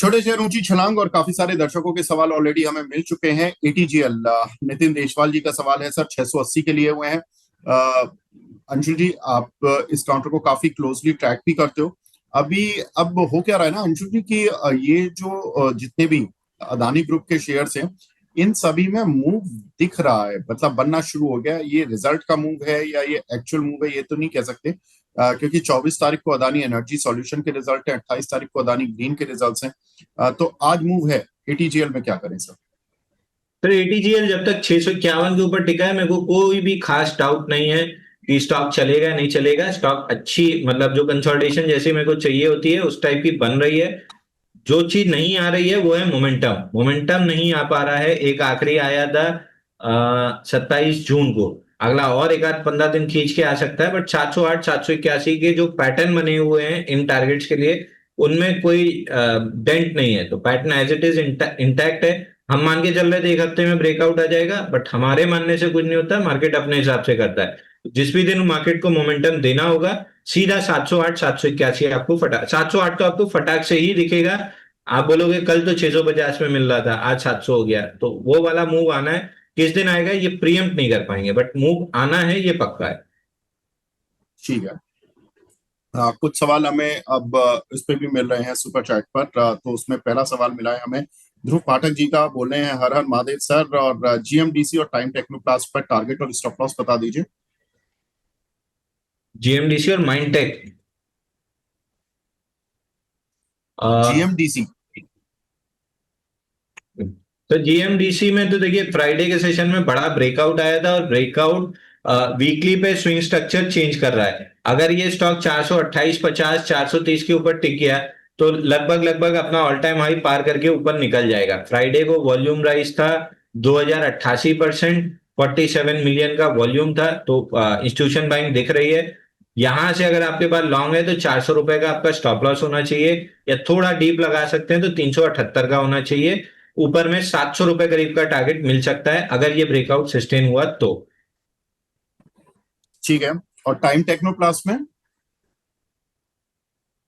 छोटे शेयर ऊंची छलांग और काफी सारे दर्शकों के सवाल ऑलरेडी हमें मिल चुके हैं। एटीजीएल नितिन देशवाल जी का सवाल है सर, 680 के लिए हुए हैं। अंशुल जी, आप इस काउंटर को काफी क्लोजली ट्रैक भी करते हो। अभी अब हो क्या रहा है ना अंशुल जी की ये जो जितने भी अदानी ग्रुप के शेयर्स हैं, इन सभी में मूव दिख रहा है, मतलब बनना शुरू हो गया। ये रिजल्ट का मूव है या ये एक्चुअल मूव है, ये तो नहीं कह सकते। क्योंकि 24 तारीख को अदानी एनर्जी सॉल्यूशन के रिजल्ट है, 28 तारीख को अदानी ग्रीन के रिजल्ट्स हैं। तो आज मूव है, एटीजीएल में क्या करें सर? तो एटीजीएल जब तक 651 के ऊपर टिका है, मेरे को कोई भी खास डाउट नहीं है कि स्टॉक चलेगा नहीं चलेगा। स्टॉक अच्छी, मतलब जो कंसोलिडेशन जैसी मेरे को चाहिए होती है उस टाइप की बन रही है। जो चीज नहीं आ रही है वो है मोमेंटम। मोमेंटम नहीं आ पा रहा है। एक आखिरी आया था 27 जून को। अगला और एक आध 15 दिन खींच के आ सकता है, बट 708 781 के जो पैटर्न बने हुए हैं इन टारगेट्स के लिए, उनमें कोई डेंट नहीं है। तो pattern as it is intact है। हम मान के चल रहे थे एक हफ्ते में ब्रेकआउट आ जाएगा, बट हमारे मानने से कुछ नहीं होता। मार्केट अपने हिसाब से करता है। जिस भी दिन मार्केट को मोमेंटम देना होगा, सीधा 708 781 आपको फटाक 708 तो आपको फटाक से ही दिखेगा। आप बोलोगे कल तो 650 में मिल रहा था, आज 700 हो गया, तो वो वाला मूव आना है। किस दिन आएगा ये प्रीएम्प्ट नहीं कर पाएंगे, बट मूव आना है, ये पक्का है। ठीक है। कुछ सवाल हमें अब इस पे भी मिल रहे हैं सुपर चैट पर। तो उसमें पहला सवाल मिला है हमें ध्रुव पाठक जी का। बोल रहे हैं हर हर महादेव सर, और जीएमडीसी और टाइम टेक्नोप्लास्ट पर टारगेट और स्टॉप लॉस बता दीजिए। जीएमडीसी और माइंडटेक। जीएमडीसी। तो जीएमडीसी में तो देखिए, फ्राइडे के सेशन में बड़ा ब्रेकआउट आया था, और ब्रेकआउट वीकली पे स्विंग स्ट्रक्चर चेंज कर रहा है। अगर ये स्टॉक 428.50 430 के ऊपर टिक गया तो लगभग लगभग अपना ऑल टाइम हाई पार करके ऊपर निकल जाएगा। फ्राइडे को वॉल्यूम राइज था 2088%, 47 मिलियन का वॉल्यूम था। तो इंस्टीट्यूशन बाइंग दिख रही है। यहां से अगर आपके पास लॉन्ग है तो 400 रुपए का आपका स्टॉप लॉस होना चाहिए, या थोड़ा डीप लगा सकते हैं तो 378 का होना चाहिए। ऊपर में 700 रुपए करीब का टारगेट मिल सकता है अगर ये ब्रेकआउट सस्टेन हुआ तो। ठीक है। और टाइम टेक्नोप्लास्ट में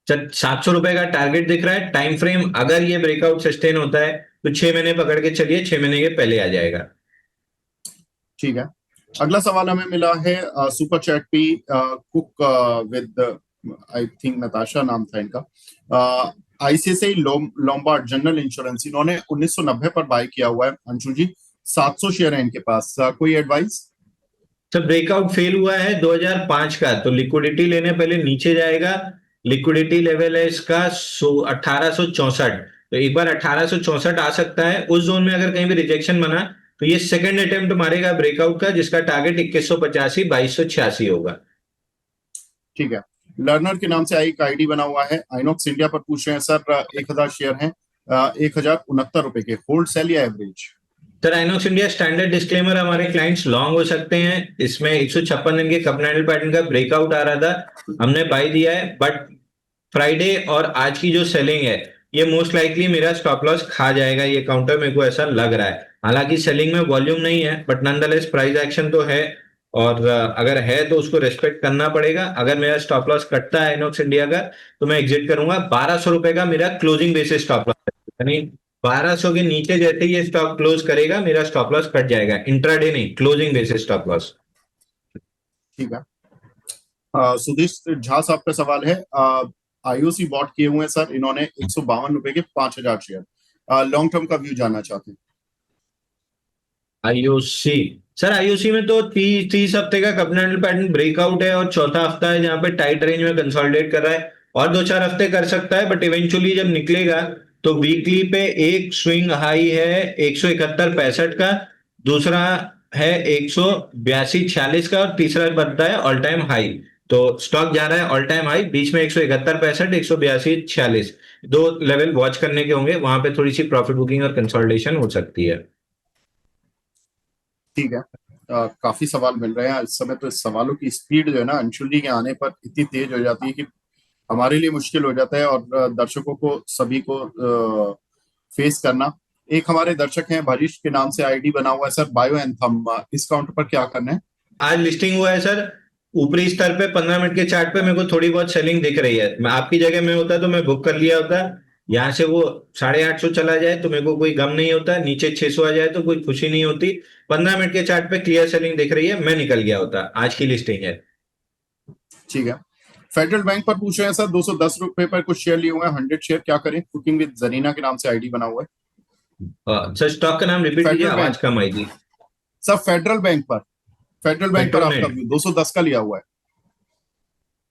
700 रुपए का टारगेट दिख रहा है। टाइम फ्रेम अगर ये ब्रेकआउट सस्टेन होता है तो 6 महीने पकड़ के चलिए, 6 महीने के पहले आ जाएगा। ठीक है। अगला सवाल हमें मिला है सुपर चैट पे, cook with I think Natasha नाम था इनका। आईसीआईसीआई लोम्बार्ड जनरल इंश्योरेंस इन्होंने 1990 पर बाय किया हुआ है अंशुल जी। 700 शेयर है इनके पास। कोई एडवाइस? तो ब्रेकआउट फेल हुआ है 2005 का, तो लिक्विडिटी लेने पहले नीचे जाएगा। लिक्विडिटी लेवल है इसका 1864। तो एक बार 1864 आ सकता है। उस जोन में अगर कहीं भी रिजेक्शन बना तो ये सेकंड अटेम्प्ट मारेगा ब्रेकआउट का, जिसका टारगेट 2185 2286 होगा। ठीक है। लर्नर के नाम से एक आईडी बना हुआ है, आइनॉक्स इंडिया पर पूछ रहे हैं सर। 1000 शेयर हैं, 1069 रुपए के। होल्ड सेल या average? Sir INOX India standard disclaimer, हमारे क्लाइंट्स लॉन्ग हो सकते हैं। इसमें 156 दिन के कप एंडल पैटर्न का ब्रेकआउट आ रहा था, हमने बाय दिया है। बट फ्राइडे और आज की जो सेलिंग है, ये मोस्ट लाइकली मेरा स्टॉप लॉस खा जाएगा ये काउंटर, मेरे को ऐसा लग रहा है। हालांकि सेलिंग में वॉल्यूम नहीं है, बट नॉनदलेस प्राइस एक्शन तो है। और अगर है तो उसको रेस्पेक्ट करना पड़ेगा। अगर मेरा स्टॉप लॉस कटता है आइनॉक्स इंडिया का तो मैं एग्जिट करूंगा। 1200 रुपए का मेरा क्लोजिंग बेसिस स्टॉप लॉस, यानी 1200 के नीचे जैसे ही ये स्टॉक क्लोज करेगा मेरा स्टॉप लॉस कट जाएगा। इंट्राडे नहीं, क्लोजिंग बेसिस स्टॉप लॉस। ठीक है। सुधीश झा साहब का सवाल है, आईओसी बॉट किए हुए हैं सर इन्होंने 152 रुपए के 5000 शेयर। लॉन्ग टर्म का व्यू जानना चाहते हैं। आईओसी, सर आईओसी में तो 30 हफ्ते का कपनेंटल पैटर्न ब्रेकआउट है, और चौथा हफ्ता है जहां पे टाइट रेंज में कंसोलिडेट कर रहा है। और 2-4 हफ्ते कर सकता है, बट इवेंचुअली जब निकलेगा तो वीकली पे एक स्विंग हाई है 171.65 का, दूसरा है 182.46 का, और तीसरा बनता है ऑल टाइम हाई। तो स्टॉक जा रहा है ऑल टाइम हाई, बीच में 171.65 182.46, दो लेवल वॉच करने के होंगे। वहां पे थोड़ी सी प्रॉफिट बुकिंग और कंसोलिडेशन हो सकती है। ठीक है। काफी सवाल मिल रहे हैं इस समय। तो इस सवालों की स्पीड जो है ना अंशुल जी के आने पर इतनी तेज हो जाती है कि हमारे लिए मुश्किल हो जाता है, और दर्शकों को सभी को फेस करना। एक हमारे दर्शक हैं भरीश के नाम से आईडी बना हुआ है सर, बायो एंथम। इस काउंटर पर क्या करना है? आज लिस्टिंग हुआ है सर। ऊपरी स्तर पे 15 मिनट के चार्ट पे मेरे को थोड़ी बहुत सेलिंग दिख रही है। मैं आपकी जगह में होता तो मैं बुक कर लिया होता, यहाँ से वो 850 चला जाए तो मेरे को कोई गम नहीं होता, नीचे 600 आ जाए तो कोई खुशी नहीं होती। 15 मिनट के चार्ट पे क्लियर सेलिंग दिख रही है, मैं निकल गया होता। आज की लिस्टिंग है। ठीक है। फेडरल बैंक पर पूछ रहे हैं सर, 210 रुपए पर कुछ शेयर लिए हुए हैं, 100 शेयर, क्या करें? कुकिंग विद जरीना के नाम से आईडी बना हुआ है। सर स्टॉक का नाम रिपीट कीजिए, फेडरल बैंक आवाज कम आई थी। सर, फेडरल बैंक पर आपका पेट्रोनेट। व्यू 210 का लिया हुआ है।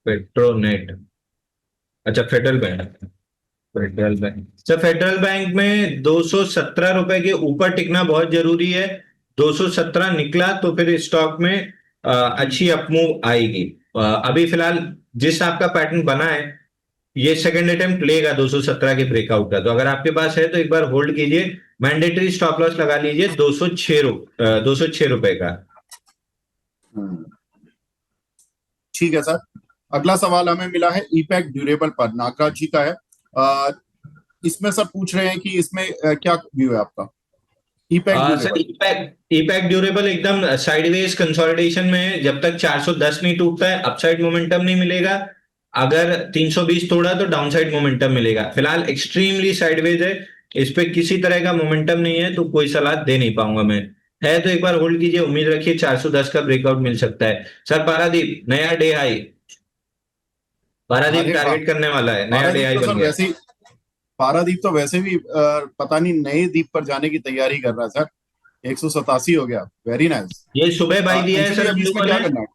पेट्रोनेट। अच्छा, federal bank. Federal bank sir, federal bank में 217 रुपए के ऊपर टिकना बहुत जरूरी है। 217 निकला तो फिर स्टॉक में अच्छी अपमूव आएगी। अभी फिलहाल जिस आपका पैटर्न बना है, ये सेकंड अटेम्प्ट लेगा 217 के ब्रेकआउट का, तो अगर आपके पास है तो एक बार होल्ड कीजिए। मैंडेटरी स्टॉप लॉस लगा लीजिए 206 रुपए का। हम्म, ठीक है सर। अगला सवाल हमें मिला है ईपैक ड्यूरेबल पर, नागराज जी का है। इसमें सर पूछ रहे हैं कि इसमें क्या व्यू है आपका? EPACK sir, durable. EPACK durable एकदम साइडवेज कंसोलिडेशन में है। जब तक 410 नहीं टूटता है, अपसाइड मोमेंटम नहीं मिलेगा। अगर 320 तोड़ा तो डाउनसाइड मोमेंटम मिलेगा। फिलहाल एक्सट्रीमली साइडवेज है, इस पे किसी तरह का मोमेंटम नहीं है, तो कोई सलाह दे नहीं पाऊंगा मैं। है तो एक बार होल्ड कीजिए, उम्मीद रखिए 410 का ब्रेकआउट मिल सकता है। सर पारादीप नया डे हाई। पारादीप अरे वाह! टारगेट करने वाला है, नया डे पारादीप हाई तो बन सर गया। वैसे ही पारादीप तो वैसे भी पता नहीं नए द्वीप पर जाने की तैयारी कर रहा है सर। 187 हो गया, वेरी नाइस। ये सुबह बाई दिया है अंशुल जी, सर अभी हम इसमें लोगों क्या ने। करना है?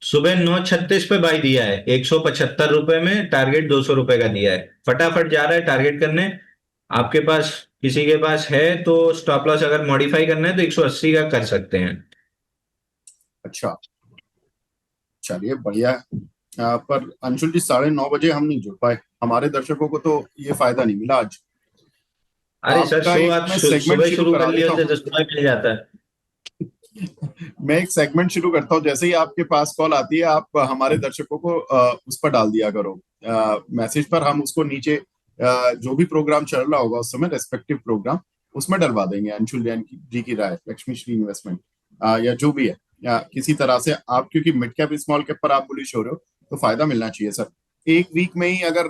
सुबह 9:36 पे बाई दिया है, 175 रुपए में, टारगेट 200 रुपए का दिया है। फटाफट जा रहा है टारगेट करने। आपके पास किसी के पास है तो स्टॉप लॉस अगर मॉडिफाई करना है तो 180 का कर सकते हैं। अच्छा, चलिए बढ़िया है। पर अंशुल जी, 9:30 बजे हम नहीं जुड़ पाए, हमारे दर्शकों को तो ये फायदा नहीं मिला आज। अरे सर, आपका शो एक आप मैं सेगमेंट सुबह शुरू शुरू कर करा लिए देता होते हूँ। तो सुबह मिल जाता है। मैं एक सेगमेंट शुरू करता हूँ, जैसे ही आपके पास कॉल आती है आप हमारे दर्शकों को उस पर डाल दिया करो, मैसेज पर। हम उसको नीचे जो भी प्रोग्राम चल रहा होगा उस समय, रेस्पेक्टिव प्रोग्राम, उसमें डलवा देंगे। अंशुल जैन जी की राय, लक्ष्मी श्री इन्वेस्टमेंट, या जो भी है, या किसी तरह से आप, क्योंकि मिड कैप स्मॉल कैप पर आप बुलिश हो रहे हो, तो फायदा मिलना चाहिए सर। एक वीक में ही अगर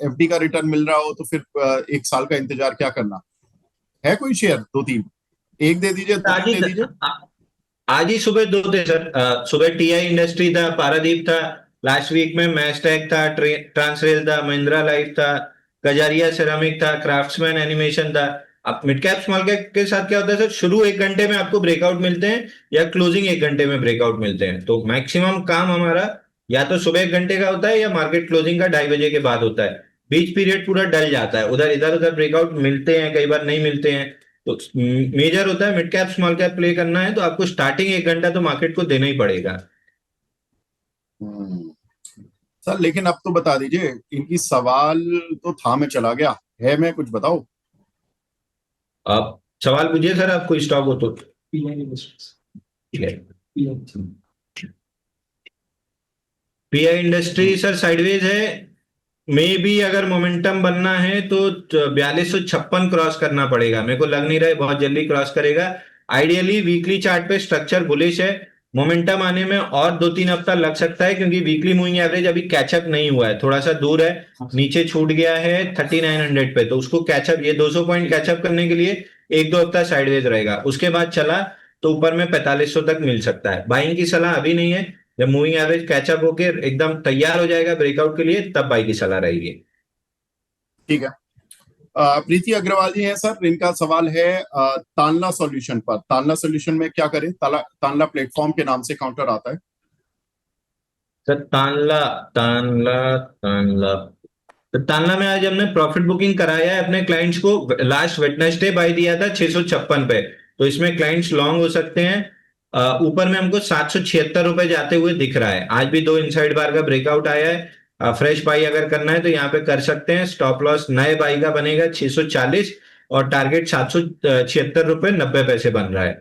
एफडी का रिटर्न मिल रहा हो तो फिर 1 साल का इंतजार क्या करना है? कोई शेयर दो तीन, एक दे दीजिए, दो आज तीन ही दे दीजिए। आज ही सुबह दो थे सर। सुबह टीआई इंडस्ट्री था, पारादीप था। लास्ट वीक में मैस्टेक था, ट्रांसरेल था, महिंद्रा लाइफ था, कजारिया सेरामिक था, क्राफ्ट्समैन एनिमेशन था। अब मिड कैप स्मॉल कैप के साथ क्या होता है सर, शुरू 1 घंटे में आपको ब्रेकआउट मिलते हैं या क्लोजिंग 1 घंटे में ब्रेकआउट मिलते हैं। तो मैक्सिमम काम हमारा या तो सुबह 1 घंटे का होता है या मार्केट क्लोजिंग का 2:30 बजे के बाद होता है। बीच पीरियड पूरा डल जाता है, उधर इधर उधर ब्रेकआउट मिलते हैं, कई बार नहीं मिलते हैं। तो मेजर होता है mid cap small cap play करना है तो आपको स्टार्टिंग 1 घंटा तो मार्केट को देना ही पड़ेगा। हम्म, सर लेकिन अब तो बता दीजिए, इनकी सवाल तो था में चला गया है, मैं कुछ बताओ। आप सवाल पूछिए सर, आप कोई स्टॉक हो तो। पीआई इंडस्ट्री सर साइडवेज है। मे बी अगर मोमेंटम बनना है तो 4256 क्रॉस करना पड़ेगा। मेरे को लग नहीं रहा है बहुत जल्दी क्रॉस करेगा। आइडियली वीकली चार्ट पे स्ट्रक्चर बुलिश है। मोमेंटम आने में और 2-3 हफ्ता लग सकता है, क्योंकि वीकली मूविंग एवरेज अभी कैचअप नहीं हुआ है, थोड़ा सा दूर है, नीचे छूट गया है 3900 पे। तो उसको कैचअप, ये 200 पॉइंट कैचअप करने के लिए 1-2 हफ्ता साइडवेज रहेगा। उसके बाद चला तो ऊपर में 4500 तक मिल सकता है। बाइंग की सलाह अभी नहीं है। जब मूविंग एवरेज कैचअप होकर एकदम तैयार हो जाएगा ब्रेकआउट के लिए, तब बाई की सलाह रहेगी। ठीक है। प्रीति अग्रवाल जी हैं सर, इनका सवाल है तानला सॉल्यूशन पर। तानला सॉल्यूशन में क्या करें? तानला प्लेटफॉर्म के नाम से काउंटर आता है। सर तानला तानला तानला तो तानला में आज हमने प्रॉफिट बुकिंग कराया है अपने क्लाइंट्स को। लास्ट वेडनेसडे बाय दिया था 656 पे, तो इसमें क्लाइंट्स लॉन्ग हो सकते हैं। ऊपर में हमको 776 रुपए जाते हुए दिख रहा है। आज भी 2 इनसाइड बार का ब्रेकआउट आया है। फ्रेश बाई अगर करना है तो यहाँ पे कर सकते हैं। स्टॉप लॉस नए बाई का बनेगा 640 और टारगेट 776 रुपए 90 पैसे बन रहा है।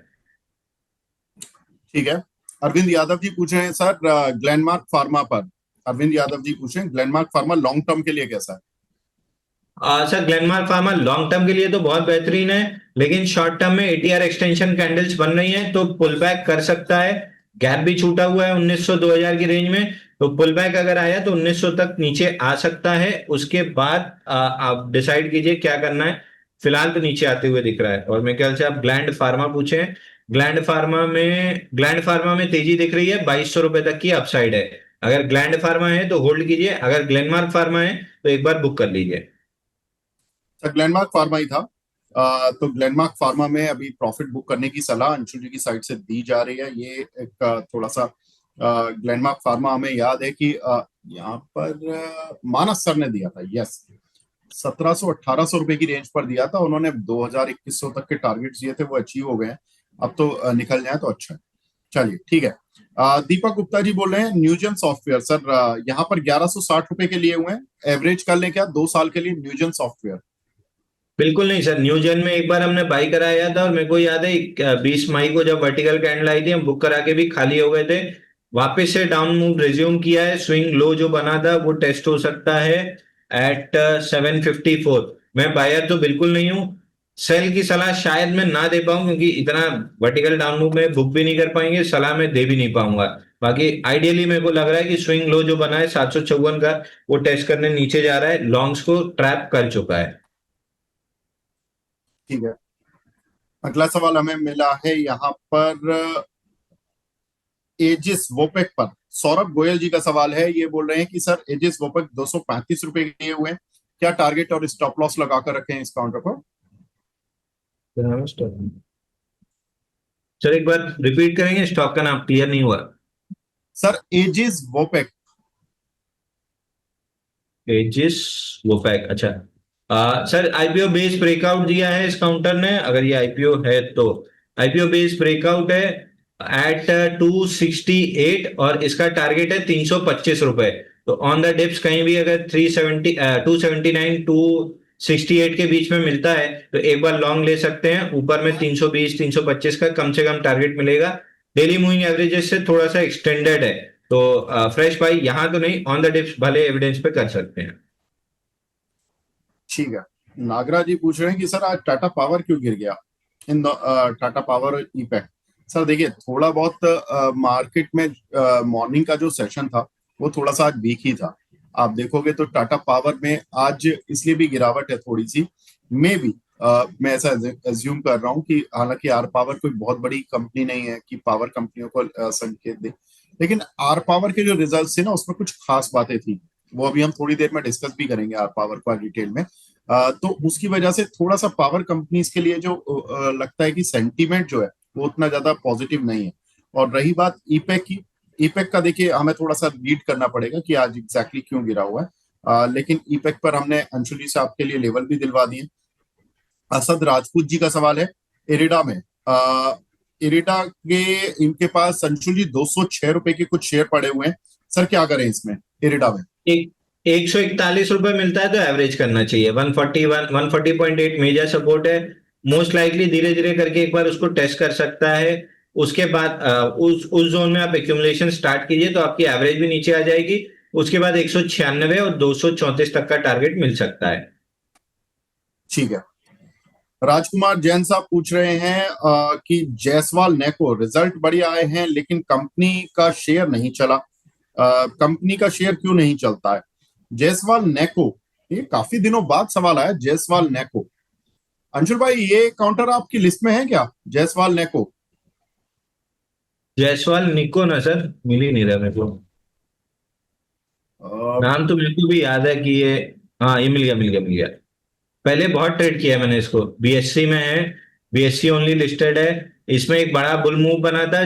ठीक है। अरविंद यादव जी पूछ रहे हैं सर, ग्लेनमार्क फार्मा पर। अरविंद यादव जी पूछ रहे हैं ग्लेनमार्क फार्मा लॉन्ग टर्म के लिए कैसा है? Sir Glenmark pharma long term के लिए तो बहुत बेहतरीन है, लेकिन शॉर्ट टर्म में एटीआर एक्सटेंशन कैंडल्स बन रही हैं तो पुल बैक कर सकता है। गैप भी छूटा हुआ है 1900-2000 की रेंज में। तो पुल बैक अगर आया तो 1900 तक नीचे आ सकता है, उसके बाद आप डिसाइड कीजिए क्या करना है। फिलहाल तो नीचे आते हुए दिख रहा है। और मेरे ख्याल से आप ग्लैंड फार्मा पूछे हैं। ग्लैंड फार्मा में तेजी दिख रही है, 2200 रुपए तक की अपसाइड है। अगर ग्लैंड फार्मा है तो होल्ड कीजिए, अगर ग्लेनमार्क फार्मा है तो एक बार बुक कर लीजिए। अच्छा, ग्लेनमार्क फार्मा ही था। तो ग्लेनमार्क फार्मा में अभी प्रॉफिट बुक करने की सलाह अंशुल जी की साइड से दी जा रही है। ये एक थोड़ा सा ग्लेनमार्क फार्मा हमें याद है कि यहाँ पर मानस सर ने दिया था, यस, 1700-1800 रुपए की रेंज पर दिया था उन्होंने। 2000-2100 तक के टारगेट्स दिए थे, वो अचीव हो गए हैं। अब तो निकल जाए तो अच्छा है। चलिए ठीक है। दीपक गुप्ता जी बोल रहे हैं न्यूजन सॉफ्टवेयर सर, यहाँ पर 1160 रुपए के लिए हुए हैं, एवरेज कर लें क्या 2 साल के लिए न्यूजन सॉफ्टवेयर? बिल्कुल नहीं सर, न्यूजन में एक बार हमने बाई कराया था और मेरे को याद है 20 मई को जब वर्टिकल कैंडल आई थी हम बुक करा के भी खाली हो गए थे। वापस से डाउन मूव रिज्यूम किया है, स्विंग लो जो बना था वो टेस्ट हो सकता है एट 754। मैं बायर तो बिल्कुल नहीं हूँ। सेल की सलाह शायद मैं ना दे पाऊं क्योंकि इतना वर्टिकल डाउन मूव में बुक भी नहीं कर पाएंगे, सलाह मैं दे भी नहीं पाऊंगा। बाकी आइडियली मेरे को लग रहा है कि स्विंग लो जो बना है 754 का, वो टेस्ट करने नीचे जा रहा है, लॉन्ग्स को ट्रैप कर चुका है। ठीक है। अगला सवाल हमें मिला है यहाँ पर एजिस वोपेक पर। सौरभ गोयल जी का सवाल है, ये बोल रहे हैं कि सर एजिस वोपेक 235 रुपए के लिए हुए हैं, क्या टारगेट और स्टॉप लॉस लगाकर रखें इस काउंटर पर? सर एक बार रिपीट करेंगे, स्टॉक का नाम क्लियर नहीं हुआ। Sir Aegis Vopak. Aegis Vopak, अच्छा। सर आईपीओ बेस ब्रेकआउट दिया है इस काउंटर ने, अगर ये आईपीओ है तो। आईपीओ बेस ब्रेकआउट है एट 268 और इसका टारगेट है 325 रुपए। तो ऑन द डिप्स कहीं भी अगर 279 268 के बीच में मिलता है तो एक बार लॉन्ग ले सकते हैं। ऊपर में 320 325 का कम से कम टारगेट मिलेगा। डेली मूविंग एवरेजेस से थोड़ा सा एक्सटेंडेड है, तो फ्रेश बाई यहां तो नहीं, ऑन द डिप्स भले एविडेंस पे कर सकते हैं। ठीक है। नागराज जी पूछ रहे हैं कि सर आज टाटा पावर क्यों गिर गया इन टाटा पावर ईपैक्ट। सर देखिए, थोड़ा बहुत मार्केट में मॉर्निंग का जो सेशन था वो थोड़ा सा आज वीक ही था। आप देखोगे तो टाटा पावर में आज इसलिए भी गिरावट है थोड़ी सी, मे बी मैं ऐसा एज्यूम कर रहा हूँ कि हालांकि आर पावर कोई बहुत बड़ी कंपनी नहीं है कि पावर कंपनियों को संकेत दे, लेकिन आर पावर के जो रिजल्ट थे ना उसमें कुछ खास बातें थी। वो अभी हम थोड़ी देर में डिस्कस भी करेंगे आर पावर का डिटेल में। तो उसकी वजह से थोड़ा सा पावर कंपनीज के लिए जो लगता है कि सेंटीमेंट जो है वो उतना ज्यादा पॉजिटिव नहीं है। और रही बात ईपेक की, ईपेक का देखिए हमें थोड़ा सा रीड करना पड़ेगा कि आज एग्जैक्टली क्यों गिरा हुआ है। लेकिन ईपेक पर हमने अंशुली साहब के लिए लेवल भी दिलवा दिए। असद राजपूत जी का सवाल है इरिडा में। इरिडा के इनके पास अंशुल जी 206 रुपए के कुछ शेयर पड़े हुए हैं, सर क्या करें इसमें इरिडा में? एक 141 रुपए मिलता है तो एवरेज करना चाहिए। 140.8 मेजर सपोर्ट है। मोस्ट लाइकली धीरे धीरे करके एक बार उसको टेस्ट कर सकता है। उसके बाद उस जोन में आप एक्यूमुलेशन स्टार्ट कीजिए तो आपकी एवरेज भी नीचे आ जाएगी। उसके बाद 196 और 234 तक का टारगेट मिल सकता है। ठीक है। राजकुमार जैन साहब पूछ रहे हैं कि जायसवाल नेको रिजल्ट बढ़िया आए हैं लेकिन कंपनी का शेयर नहीं चला, कंपनी का शेयर क्यों नहीं चलता है? जायसवाल नेको, ये काफी दिनों बाद सवाल आया। जायसवाल नेको, अंशुल भाई ये काउंटर आपकी लिस्ट में है क्या, जायसवाल नेको? जायसवाल निको ना सर, मिल ही नहीं रहा मेरे को। नाम तो मेरे को भी याद है कि ये, हाँ ये मिल गया मिल गया मिल गया। पहले बहुत ट्रेड किया है मैंने इसको, बीएससी में है, बीएससी ओनली लिस्टेड है। इसमें एक बड़ा बुल मूव बना था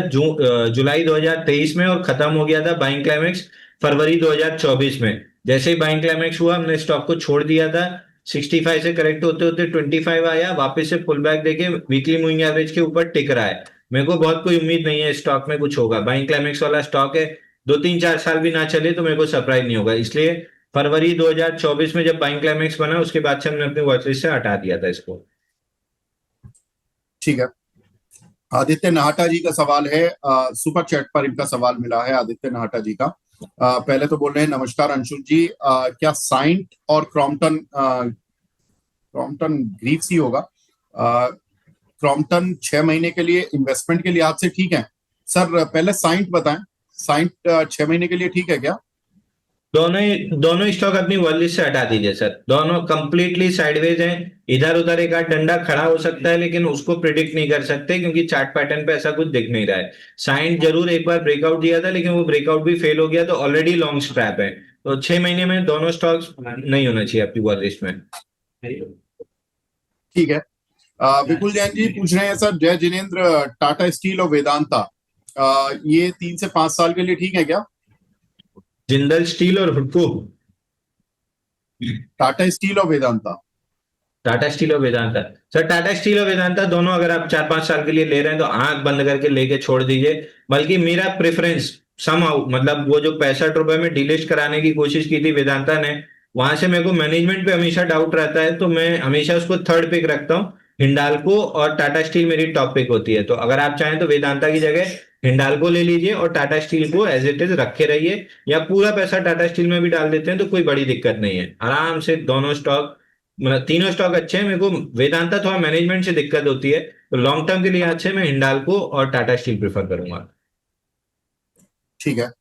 जुलाई 2023 में और खत्म हो गया था बाइंग क्लाइमेक्स फरवरी 2024 में। जैसे ही बाइंग क्लाइमेक्स हुआ हमने स्टॉक को छोड़ दिया था। 65 से करेक्ट होते होते 25 आया, वापस से पुल बैक देके वीकली मूविंग एवरेज के ऊपर टिक रहा है। मेरे को बहुत कोई उम्मीद नहीं है स्टॉक में कुछ होगा, बाइंग क्लाइमेक्स वाला स्टॉक है। 2 3 4 साल भी ना चले तो मेरे को सरप्राइज नहीं होगा, इसलिए फरवरी 2024 में जब बाइंग क्लाइमेक्स बना उसके बाद से हमने अपनी वॉच लिस्ट से हटा दिया था इसको। ठीक है। आदित्य नाहटा जी का सवाल है, सुपर चैट पर इनका सवाल मिला है आदित्य नाहटा जी का। पहले तो बोल रहे हैं नमस्कार अंशुल जी, क्या साइंट और क्रॉम्पटन, क्रॉम्पटन ग्रीव्स ही होगा, क्रॉम्पटन 6 महीने के लिए इन्वेस्टमेंट के लिए आपसे ठीक है? सर पहले साइंट बताएं, साइंट 6 महीने के लिए ठीक है क्या? दोनों स्टॉक अपनी वॉच लिस्ट से हटा दीजिए सर, दोनों कंप्लीटली साइडवेज हैं। इधर उधर एक आध डंडा खड़ा हो सकता है लेकिन उसको प्रिडिक्ट नहीं कर सकते क्योंकि चार्ट पैटर्न पे ऐसा कुछ दिख नहीं रहा है। साइंट जरूर एक बार ब्रेकआउट दिया था लेकिन वो ब्रेकआउट भी फेल हो गया, तो ऑलरेडी लॉन्ग स्ट्रैप है। तो 6 महीने में दोनों स्टॉक्स नहीं होना चाहिए आपकी वॉच लिस्ट में। ठीक है। विपुल जैन जी पूछ रहे हैं सर, जय जिनेंद्र, टाटा स्टील और वेदांता ये 3 से 5 साल के लिए ठीक है क्या? जिंदल स्टील और हुडको। टाटा स्टील और वेदांता। टाटा स्टील और वेदांता। सर टाटा स्टील और वेदांता दोनों अगर आप 4-5 साल के लिए ले रहे हैं तो आंख बंद करके लेके छोड़ दीजिए। बल्कि मेरा प्रेफरेंस समहाउ, मतलब वो जो 65 रुपए में डिलिस्ट कराने की कोशिश की थी वेदांता ने, वहां से मेरे को मैनेजमेंट पे हमेशा डाउट रहता है, तो मैं हमेशा उसको थर्ड पिक रखता हूँ। हिंडाल्को और टाटा स्टील मेरी टॉप पिक होती है, तो अगर आप चाहें तो वेदांता की जगह हिंडाल्को ले लीजिए और टाटा स्टील को एज इट इज रखे रहिए, या पूरा पैसा टाटा स्टील में भी डाल देते हैं तो कोई बड़ी दिक्कत नहीं है। आराम से दोनों स्टॉक, मतलब तीनों स्टॉक अच्छे हैं। मेरे को वेदांता थोड़ा मैनेजमेंट से दिक्कत होती है, तो लॉन्ग टर्म के लिए अच्छे मैं हिंडाल्को और टाटा स्टील प्रेफर करूंगा। ठीक है।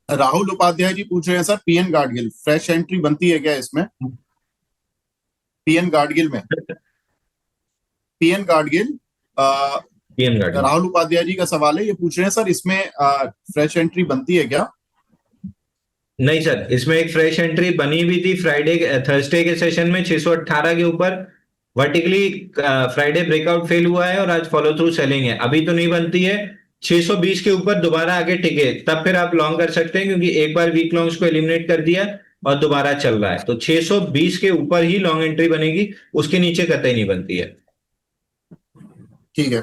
राहुल उपाध्याय जी पूछ रहे हैं sir, PN Gadgil fresh entry बनती है क्या इसमें? पीएन गाडगिल में, PN Gadgil PN garden. Rahul Upadhyay ji का सवाल है, ये पूछ रहे हैं सर इसमें फ्रेश एंट्री बनती है क्या? नहीं सर, इसमें एक फ्रेश एंट्री बनी भी थी फ्राइडे थर्सडे के सेशन में 618 के ऊपर वर्टिकली। फ्राइडे ब्रेकआउट फेल हुआ है और आज फॉलो थ्रू सेलिंग है, अभी तो नहीं बनती है। 620 के ऊपर दोबारा आगे टिके तब फिर आप लॉन्ग कर सकते हैं, क्योंकि एक बार वीक लॉन्ग्स को एलिमिनेट कर दिया और दोबारा चल रहा है, तो 620 के ऊपर ही लॉन्ग एंट्री बनेगी, उसके नीचे कतई नहीं बनती है। ठीक है।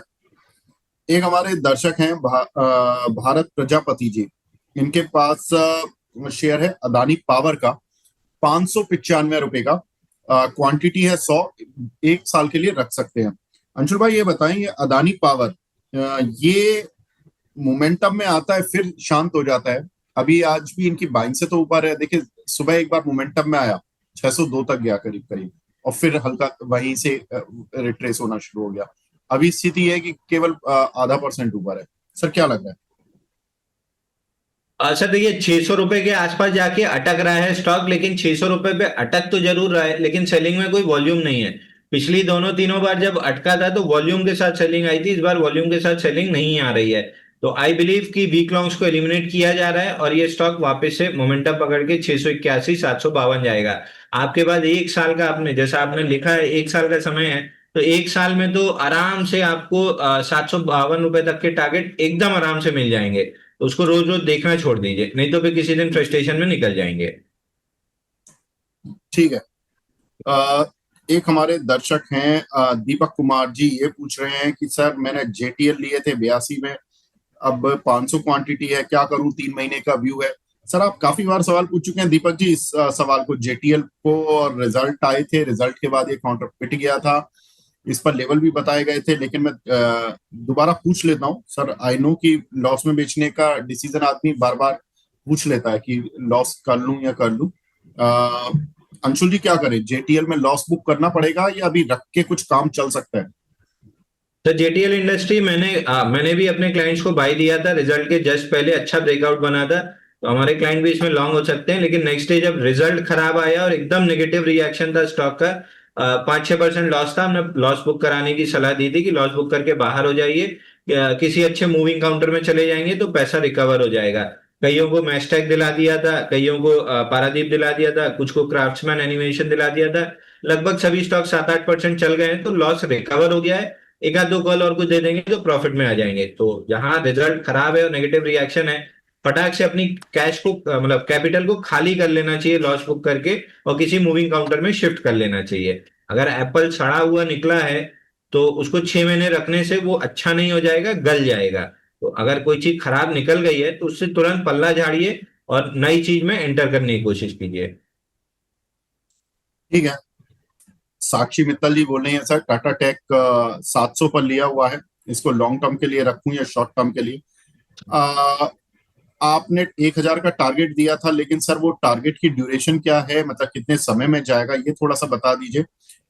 एक हमारे दर्शक हैं भारत प्रजापति जी, इनके पास शेयर है अदानी पावर का 595 रुपए का, क्वांटिटी है 100, 1 साल के लिए रख सकते हैं। अंशुल भाई ये बताएं, ये अदानी पावर ये मोमेंटम में आता है फिर शांत हो जाता है, अभी आज भी इनकी बाइंग से तो ऊपर है, देखिए सुबह एक बार मोमेंटम में आया 602 तक गया करीब करीब, और फिर हल्का वहीं से रिट्रेस होना शुरू हो गया। अभी स्थिति है कि केवल आधा % ऊपर है। सर क्या लग रहा है? सर देखिए, 600 रुपए के आसपास जाके अटक रहा है स्टॉक, लेकिन 600 रुपए पे अटक तो जरूर रहा है लेकिन सेलिंग में कोई वॉल्यूम नहीं है। पिछली दोनों तीनों बार जब अटका था तो वॉल्यूम के साथ सेलिंग आई थी, इस बार वॉल्यूम के साथ सेलिंग नहीं आ रही है। तो आई बिलीव कि वीक लॉन्ग्स को एलिमिनेट किया जा रहा है और ये स्टॉक वापस से मोमेंटम पकड़ के 681 752 जाएगा। आपके पास 1 साल का, आपने जैसा आपने लिखा है 1 साल का समय है, तो 1 साल में तो आराम से आपको 752 रुपए तक के टारगेट एकदम आराम से मिल जाएंगे। तो उसको रोज रोज देखना छोड़ दीजिए, नहीं तो फिर किसी दिन फ्रस्ट्रेशन में निकल जाएंगे। ठीक है। एक हमारे दर्शक हैं दीपक कुमार जी, ये पूछ रहे हैं कि सर मैंने जेटीएल लिए थे 82 में, अब 500 क्वांटिटी है, क्या करूं, 3 महीने का व्यू है। सर आप काफी बार सवाल पूछ चुके हैं दीपक जी इस सवाल को, जेटीएल को, और रिजल्ट आए थे, रिजल्ट के बाद ये काउंटर पिट गया था, इस पर लेवल भी बताए गए थे, लेकिन मैं दोबारा पूछ लेता हूँ सर। आई नो कि लॉस में बेचने का डिसीजन आदमी बार बार पूछ लेता है कि लॉस कर लूं या कर लूं। अंशुल जी क्या करें, जेटीएल में लॉस बुक करना पड़ेगा या अभी रख के कुछ काम चल सकता है? तो जेटीएल इंडस्ट्री मैंने भी अपने क्लाइंट्स को बाई दिया था, रिजल्ट के जस्ट पहले अच्छा ब्रेकआउट बना था, तो हमारे क्लाइंट भी इसमें लॉन्ग हो सकते हैं। लेकिन नेक्स्ट डे जब रिजल्ट खराब आया और एकदम नेगेटिव रिएक्शन था स्टॉक का, 5-6% लॉस था, हमने लॉस बुक कराने की सलाह दी थी कि लॉस बुक करके बाहर हो जाइए, किसी अच्छे मूविंग काउंटर में चले जाएंगे तो पैसा रिकवर हो जाएगा। कईयों को मैस्टैक दिला दिया था, कईयों को पारादीप दिला दिया था, कुछ को क्राफ्ट्समैन एनिमेशन दिला दिया था। लगभग सभी स्टॉक 7-8% चल गए हैं, तो लॉस रिकवर हो गया है। एक आध दो कॉल और कुछ दे देंगे तो प्रॉफिट में आ जाएंगे। तो जहां रिजल्ट खराब है और नेगेटिव रिएक्शन है, फटाक से अपनी कैश को, मतलब कैपिटल को खाली कर लेना चाहिए लॉस बुक करके, और किसी मूविंग काउंटर में शिफ्ट कर लेना चाहिए। अगर एप्पल सड़ा हुआ निकला है तो उसको 6 महीने रखने से वो अच्छा नहीं हो जाएगा, गल जाएगा। तो अगर कोई चीज खराब निकल गई है तो उससे तुरंत पल्ला झाड़िए और नई चीज में एंटर करने की कोशिश कीजिए। ठीक है। साक्षी मित्तल जी बोल रहे हैं सर, टाटा टेक 700 पर लिया हुआ है, इसको लॉन्ग टर्म के लिए रखूं या शॉर्ट टर्म के लिए? आ, आपने 1000 का टारगेट दिया था, लेकिन सर वो टारगेट की ड्यूरेशन क्या है, मतलब कितने समय में जाएगा, ये थोड़ा सा बता दीजिए,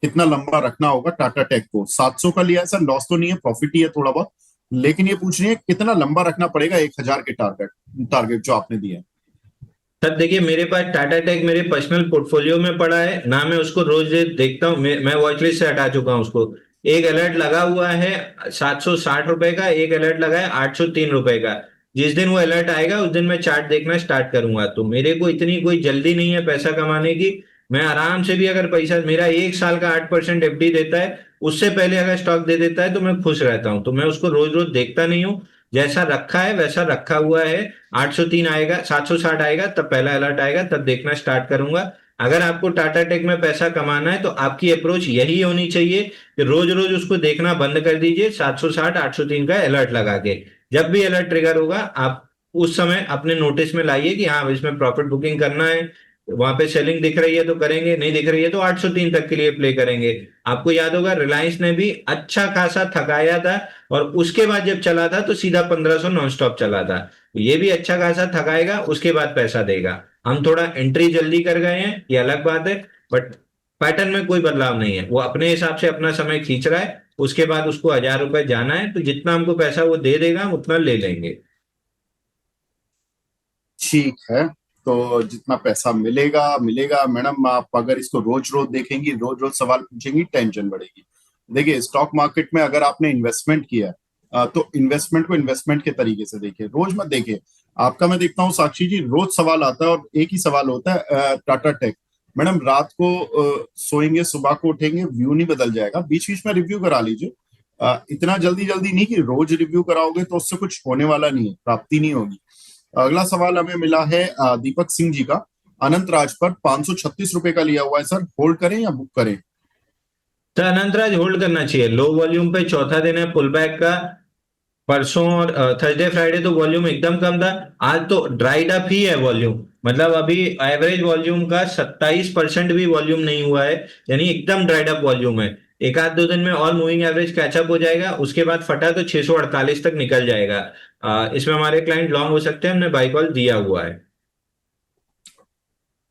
कितना लंबा रखना होगा टाटा टेक को? 700 का लिया है सर, लॉस तो नहीं है, प्रॉफिट ही है थोड़ा बहुत, लेकिन ये पूछ रही है कितना लंबा रखना पड़ेगा 1000 के टारगेट टारगेट जो आपने दिए हैं। सर देखिए, मेरे पास टाटा टेक मेरे पर्सनल पोर्टफोलियो में पड़ा है ना, मैं उसको रोज देखता हूँ, मैं वॉच लिस्ट से हटा चुका हूँ उसको। एक अलर्ट लगा हुआ है 760 रुपए का, एक अलर्ट लगा है 803 रुपए का। जिस दिन वो अलर्ट आएगा उस दिन मैं चार्ट देखना स्टार्ट करूंगा। तो मेरे को इतनी कोई जल्दी नहीं है पैसा कमाने की। मैं आराम से भी, अगर पैसा मेरा 1 साल का 8% एफडी देता है, उससे पहले अगर स्टॉक दे देता है तो मैं खुश रहता हूँ। तो मैं उसको रोज रोज देखता नहीं हूँ। जैसा रखा है वैसा रखा हुआ है। 803 आएगा, 760 आएगा, तब पहला अलर्ट आएगा, तब देखना स्टार्ट करूंगा। अगर आपको टाटा टेक में पैसा कमाना है तो आपकी अप्रोच यही होनी चाहिए कि रोज रोज उसको देखना बंद कर दीजिए, 760 803 का अलर्ट लगा के। जब भी अलर्ट ट्रिगर होगा, आप उस समय अपने नोटिस में लाइए कि हाँ इसमें प्रॉफिट बुकिंग करना है। वहां पे सेलिंग दिख रही है तो करेंगे, नहीं दिख रही है तो 803 तक के लिए प्ले करेंगे। आपको याद होगा रिलायंस ने भी अच्छा खासा थकाया था, और उसके बाद जब चला था तो सीधा 1500 नॉन स्टॉप चला था। ये भी अच्छा खासा थकाएगा, उसके बाद पैसा देगा। हम थोड़ा एंट्री जल्दी कर गए हैं, ये अलग बात है। बट पैटर्न में कोई बदलाव नहीं है, वो अपने हिसाब से अपना समय खींच रहा है। उसके बाद उसको 1000 रुपए जाना है, तो जितना हमको पैसा वो दे देगा हम उतना ले लेंगे। ठीक है, तो जितना पैसा मिलेगा मिलेगा मैडम। आप अगर इसको रोज रोज देखेंगी, रोज रोज सवाल पूछेंगी, टेंशन बढ़ेगी। देखिए, स्टॉक मार्केट में अगर आपने इन्वेस्टमेंट किया है, तो इन्वेस्टमेंट को इन्वेस्टमेंट के तरीके से देखिए, रोज मत देखिए। आपका मैं देखता हूँ साक्षी जी, रोज सवाल आता है और एक ही सवाल होता है, टाटा टेक। मैडम रात को सोएंगे, सुबह को उठेंगे, व्यू नहीं बदल जाएगा, बीच बीच में रिव्यू करा लीजिए। इतना जल्दी जल्दी नहीं कि रोज रिव्यू कराओगे तो उससे कुछ होने वाला नहीं है, प्राप्ति नहीं होगी। अगला सवाल हमें मिला है दीपक सिंह जी का, अनंत राज पर 536 रुपए का लिया हुआ है सर, होल्ड करें या बुक करें? तो अनंतराज होल्ड करना चाहिए, लो वॉल्यूम पे चौथा दिन है पुल बैक का। परसों और थर्सडे फ्राइडे तो वॉल्यूम एकदम कम था। आज तो ड्राइड अप ही है वॉल्यूम। मतलब अभी एवरेज वॉल्यूम का 27% भी वॉल्यूम नहीं हुआ है, यानी एकदम ड्राइड अप वॉल्यूम है। एक आध दो दिन में और मूविंग एवरेज कैचअप हो जाएगा, उसके बाद फटा तो 648 तक निकल जाएगा। इसमें हमारे क्लाइंट लॉन्ग हो सकते हैं, हमने बाई कॉल दिया हुआ है।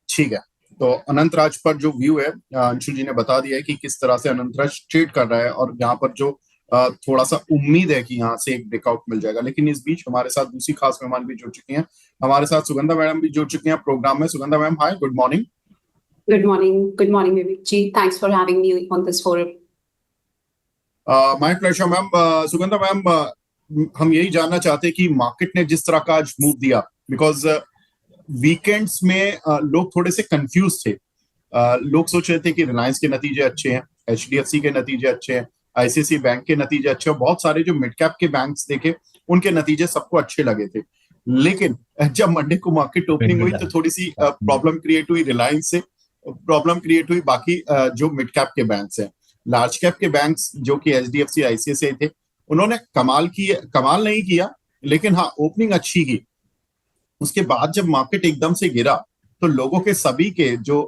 ठीक है, तो अनंत राज पर जो व्यू है, अंशु जी ने बता दिया है कि किस तरह से अनंत राज ट्रेड कर रहा है, और यहाँ पर जो थोड़ा सा उम्मीद है कि यहाँ से एक ब्रेकआउट मिल जाएगा। लेकिन इस बीच हमारे साथ दूसरी खास मेहमान भी जुड़ चुकी हैं। हमारे साथ सुगंधा मैडम भी जुड़ चुकी हैं प्रोग्राम में। Sugandha ma'am, hi, good morning. Good morning, Vivek ji. Thanks for having me on this forum. My pleasure ma'am. Sugandha ma'am, हम यही जानना चाहते हैं कि मार्केट ने जिस तरह का आज मूव दिया, बिकॉज वीकेंड्स में लोग थोड़े से कंफ्यूज थे। लोग सोच रहे थे कि रिलायंस के नतीजे अच्छे हैं, एचडीएफसी के नतीजे अच्छे हैं, आईसीआईसी बैंक के नतीजे अच्छे हैं, बहुत सारे जो मिड कैप के बैंक्स देखे उनके नतीजे सबको अच्छे लगे थे। लेकिन जब मंडे को मार्केट ओपनिंग हुई तो थोड़ी सी प्रॉब्लम क्रिएट हुई रिलायंस से, प्रॉब्लम क्रिएट हुई बाकी जो मिड कैप के बैंक्स हैं। लार्ज कैप के बैंक्स जो कि एचडीएफसी आईसीआईसी थे, उन्होंने कमाल नहीं किया, लेकिन हाँ ओपनिंग अच्छी की। उसके बाद जब मार्केट एकदम से गिरा तो लोगों के सभी के जो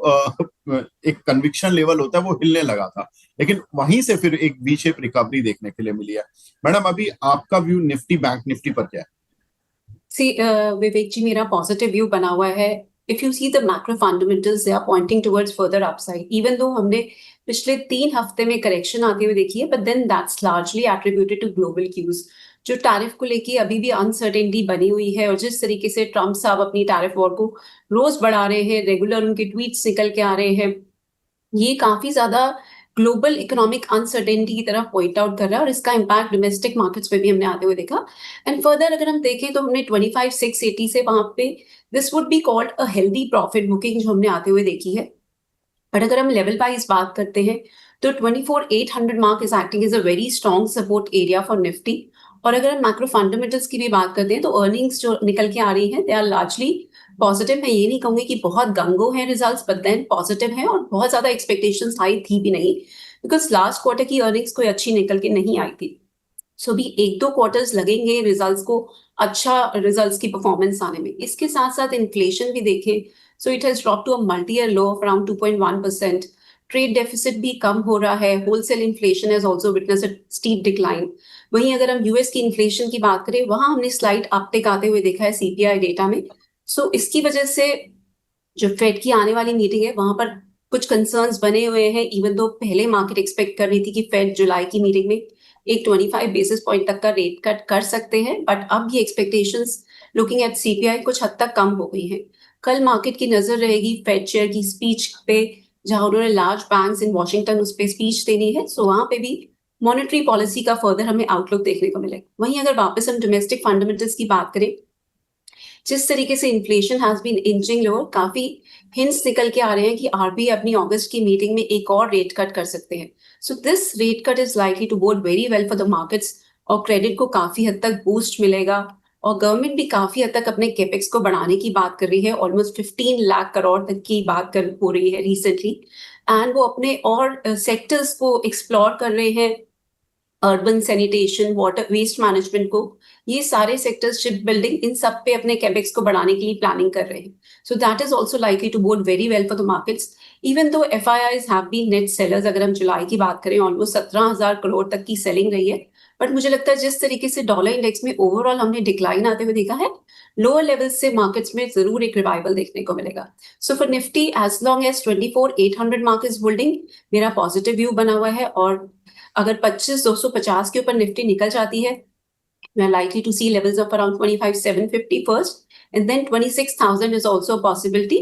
एक कन्विक्शन लेवल होता है वो हिलने लगा था। लेकिन वहीं से फिर एक वी शेप रिकवरी देखने के लिए मिली है। मैडम, अभी आपका व्यू निफ्टी बैंक निफ्टी पर क्या है? See, Vivek ji, मेरा positive view बना हुआ है. If you see the macro fundamentals, they are pointing towards further upside. Even though हमने पिछले 3 हफ्ते में करेक्शन आते हुए देखी है, but then that's largely attributed to global cues. जो टैरिफ को लेके अभी भी अनसर्टेनिटी बनी हुई है, और जिस तरीके से ट्रम्प साहब अपनी टैरिफ वॉर को रोज बढ़ा रहे हैं, रेगुलर उनके ट्वीट्स निकल के आ रहे हैं, ये काफी ज्यादा ग्लोबल इकोनॉमिक अनसर्टेनिटी की तरफ पॉइंट आउट कर रहा है, और इसका इम्पैक्ट डोमेस्टिक मार्केट्स पे भी हमने आते हुए देखा. एंड फर्दर अगर हम देखें तो हमने 25,680 से वहां पे this would be called a healthy profit booking जो हमने आते हुए देखी है. बट अगर हम लेवल वाइज बात करते हैं तो 24,800 mark is acting as a very strong support area for Nifty. और अगर हम मैक्रो फंडामेंटल्स की भी बात करते हैं तो अर्निंग्स जो निकल के आ रही हैं दे आर लार्जली पॉजिटिव. मैं ये नहीं कहूंगी कि बहुत गंगो है रिजल्ट्स, बट देन पॉजिटिव है, और बहुत ज्यादा एक्सपेक्टेशंस हाई थी भी नहीं, बिकॉज लास्ट क्वार्टर की अर्निंग्स कोई अच्छी निकल के नहीं आई थी. सो भी 1-2 क्वार्टर्स लगेंगे रिजल्ट्स को अच्छा रिजल्ट्स की परफॉर्मेंस आने में. इसके साथ साथ इन्फ्लेशन भी देखें, so it has drop to a multi year low of around 2.1%. Trade deficit भी कम हो रहा है. Wholesale inflation has also witness a steep decline. वहीं अगर हम यूएस की इन्फ्लेशन की बात करें, वहां हमने स्लाइड अपटिक आते हुए देखा है सीपीआई डेटा में. सो इसकी वजह से जो फेड की आने वाली मीटिंग है वहां पर कुछ कंसर्न्स बने हुए हैं. इवन दो पहले मार्केट एक्सपेक्ट कर रही थी कि फेड जुलाई की मीटिंग में एक 25 बेसिस पॉइंट तक का रेट कट कर सकते हैं, बट अब ये एक्सपेक्टेशंस लुकिंग एट सीपीआई कुछ हद तक कम हो गई हैं। कल मार्केट की नजर रहेगी फेड चेयर की स्पीच पे, जहां उन्होंने लार्ज बैंक्स इन वॉशिंगटन उस पे स्पीच देनी है, सो वहां पे भी मॉनेटरी पॉलिसी का फर्दर हमें आउटलुक देखने को मिलेगा। वहीं अगर वापस हम डोमेस्टिक फंडामेंटल्स की बात करें, जिस तरीके से inflation has been inching lower, काफी हिंट्स निकल के आ रहे हैं कि आरबीआई अपनी अगस्त की मीटिंग में एक और रेट कट कर सकते हैं। So this rate cut is likely to bode very well for the markets, और क्रेडिट को काफी हद तक बूस्ट मिलेगा। और गवर्नमेंट भी काफी हद तक अपने कैपेक्स को बढ़ाने की बात कर रही है, ऑलमोस्ट 15 लाख करोड़ तक की बात कर हो रही है रिसेंटली, एंड वो अपने और सेक्टर्स को एक्सप्लोर कर रहे हैं, urban sanitation, water waste management को, ये सारे सेक्टर्स, शिप बिल्डिंग, इन सब पे अपने कैपेक्स को बढ़ाने के लिए प्लानिंग कर रहे हैं। So that is also likely to bode very well for the markets, even though FIIs have been net sellers. अगर हम जुलाई की बात करें, ऑलमोस्ट 17,000 करोड़ तक की सेलिंग रही है, बट मुझे लगता है जिस तरीके से डॉलर इंडेक्स में ओवरऑल हमने डिक्लाइन आते हुए देखा है, लोअर लेवल्स से मार्केट्स में जरूर एक रिवाइवल देखने को मिलेगा। So for Nifty, as long as 24,800 mark is holding, मेरा पॉजिटिव व्यू बना हुआ है। और अगर 25,250 के ऊपर निफ्टी निकल जाती है, we are likely to see levels of around 25,750 first, and then 26,000 is also a possibility.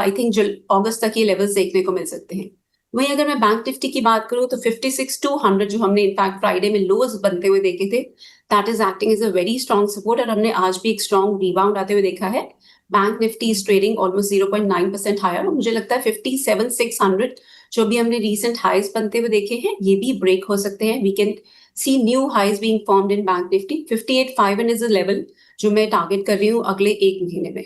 I think अगस्त तक ये लेवल्स देखने को मिल सकते हैं। वहीं अगर मैं बैंक निफ्टी की बात करूं तो 56,200 जो हमने इनफैक्ट फ्राइडे में लोज बनते हुए देखे थे, that is acting as a very strong support, और हमने आज भी एक स्ट्रॉन्ग रिबाउंड आते हुए देखा है। Bank Nifty is trading almost 0.9% higher, और मुझे लगता है 57,600 जो भी हमने रीसेंट हाइज बनते हुए देखे हैं, ये भी ब्रेक हो सकते हैं। We can see new highs being formed in Bank Nifty. 58,500 is a level जो मैं टारगेट कर रही हूँ अगले एक महीने में।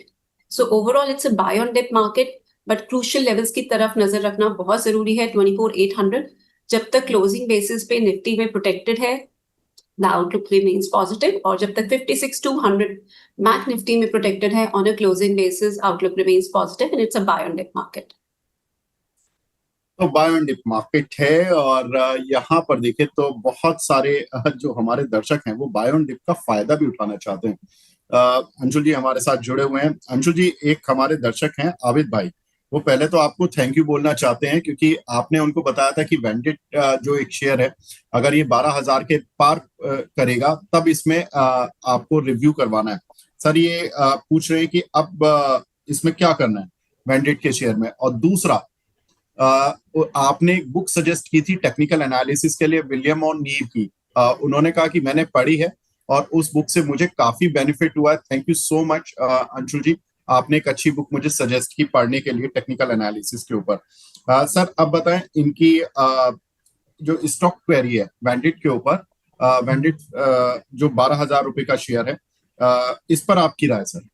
So overall it's a buy on dip market, but crucial levels की तरफ नजर रखना बहुत जरूरी है। 24,800 जब तक क्लोजिंग बेसिस पे निफ्टी में प्रोटेक्टेड है, the outlook remains positive, और जब तक 56,200 बैंक निफ्टी में प्रोटेक्टेड है on a closing basis, outlook remains positive and it's a buy on dip market. तो बाय ऑन डिप मार्केट है, और यहाँ पर देखें तो बहुत सारे जो हमारे दर्शक हैं वो बाय ऑन डिप का फायदा भी उठाना चाहते हैं। अंशुल जी हमारे साथ जुड़े हुए हैं। अंशुल जी, एक हमारे दर्शक हैं आबिद भाई, वो पहले तो आपको थैंक यू बोलना चाहते हैं, क्योंकि आपने उनको बताया था कि वेंडिट जो एक शेयर है, अगर ये 12,000 के पार करेगा तब इसमें आपको रिव्यू करवाना है। सर ये पूछ रहे हैं कि अब इसमें क्या करना है वेंडिट के शेयर में। और दूसरा, आपने एक बुक सजेस्ट की थी टेक्निकल एनालिसिस के लिए, विलियम और नीव की। उन्होंने कहा कि मैंने पढ़ी है और उस बुक से मुझे काफी बेनिफिट हुआ है। Thank you so much Anshul ji, आपने एक अच्छी बुक मुझे सजेस्ट की पढ़ने के लिए टेक्निकल एनालिसिस के ऊपर। सर अब बताएं, इनकी जो स्टॉक क्वेरी है वेंडिट के ऊपर, वेंडिट जो 12,000 रुपए का शेयर है, इस पर आपकी राय सर।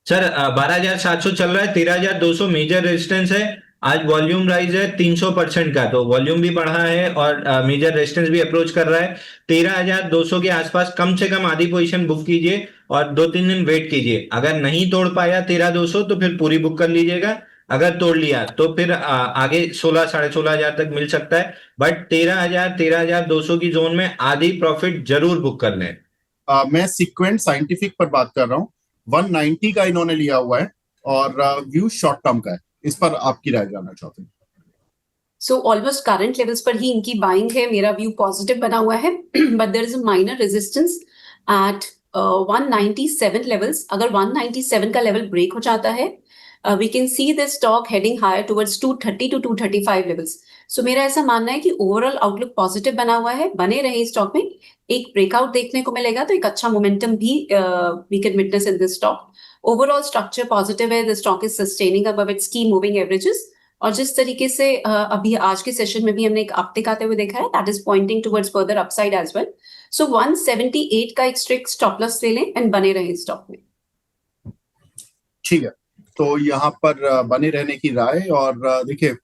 सर 12,700 चल रहा है, 13,200 मेजर रेजिस्टेंस है। आज वॉल्यूम राइज है 300% का, तो वॉल्यूम भी बढ़ा है और मेजर रेजिस्टेंस भी अप्रोच कर रहा है। 13,200 के आसपास कम से कम आधी पोजीशन बुक कीजिए और 2-3 दिन वेट कीजिए। अगर नहीं तोड़ पाया 13,200 तो फिर पूरी बुक कर लीजिएगा, अगर तोड़ लिया तो फिर आगे 16,000-16,500 तक मिल सकता है, बट 13,000 13,200 की जोन में आधी प्रॉफिट जरूर बुक कर लें। मैं सीक्वेंट साइंटिफिक पर बात कर रहा हूँ, 190 का इन्होंने लिया हुआ है और व्यू शॉर्ट टर्म का है। इस पर आपकी राय जानना चाहते हैं। सो ऑलमोस्ट करंट लेवल्स पर ही इनकी बाइंग है, मेरा व्यू पॉजिटिव बना हुआ है, but there is a minor resistance at 197 levels. अगर 197 का लेवल ब्रेक हो जाता है, we can see the stock heading higher towards 230 to 235 levels. So मेरा ऐसा मानना है कि ओवरऑल आउटलुक पॉजिटिव बना हुआ है, बने रहे स्टॉक में। एक ब्रेकआउट देखने को मिलेगा तो एक अच्छा मोमेंटम भी we can witness in this stock. Overall structure positive है, the stock is sustaining above its key moving averages, और जिस तरीके से अभी आज के सेशन में भी हमने एक अपटिक आते हुए देखा है, that is pointing towards further upside as well. So 178 का एक स्ट्रिक्ट स्टॉप लॉस ले लें एंड बने रहे स्टॉक में। ठीक है, तो यहाँ पर बने रहने की राय। और देखिए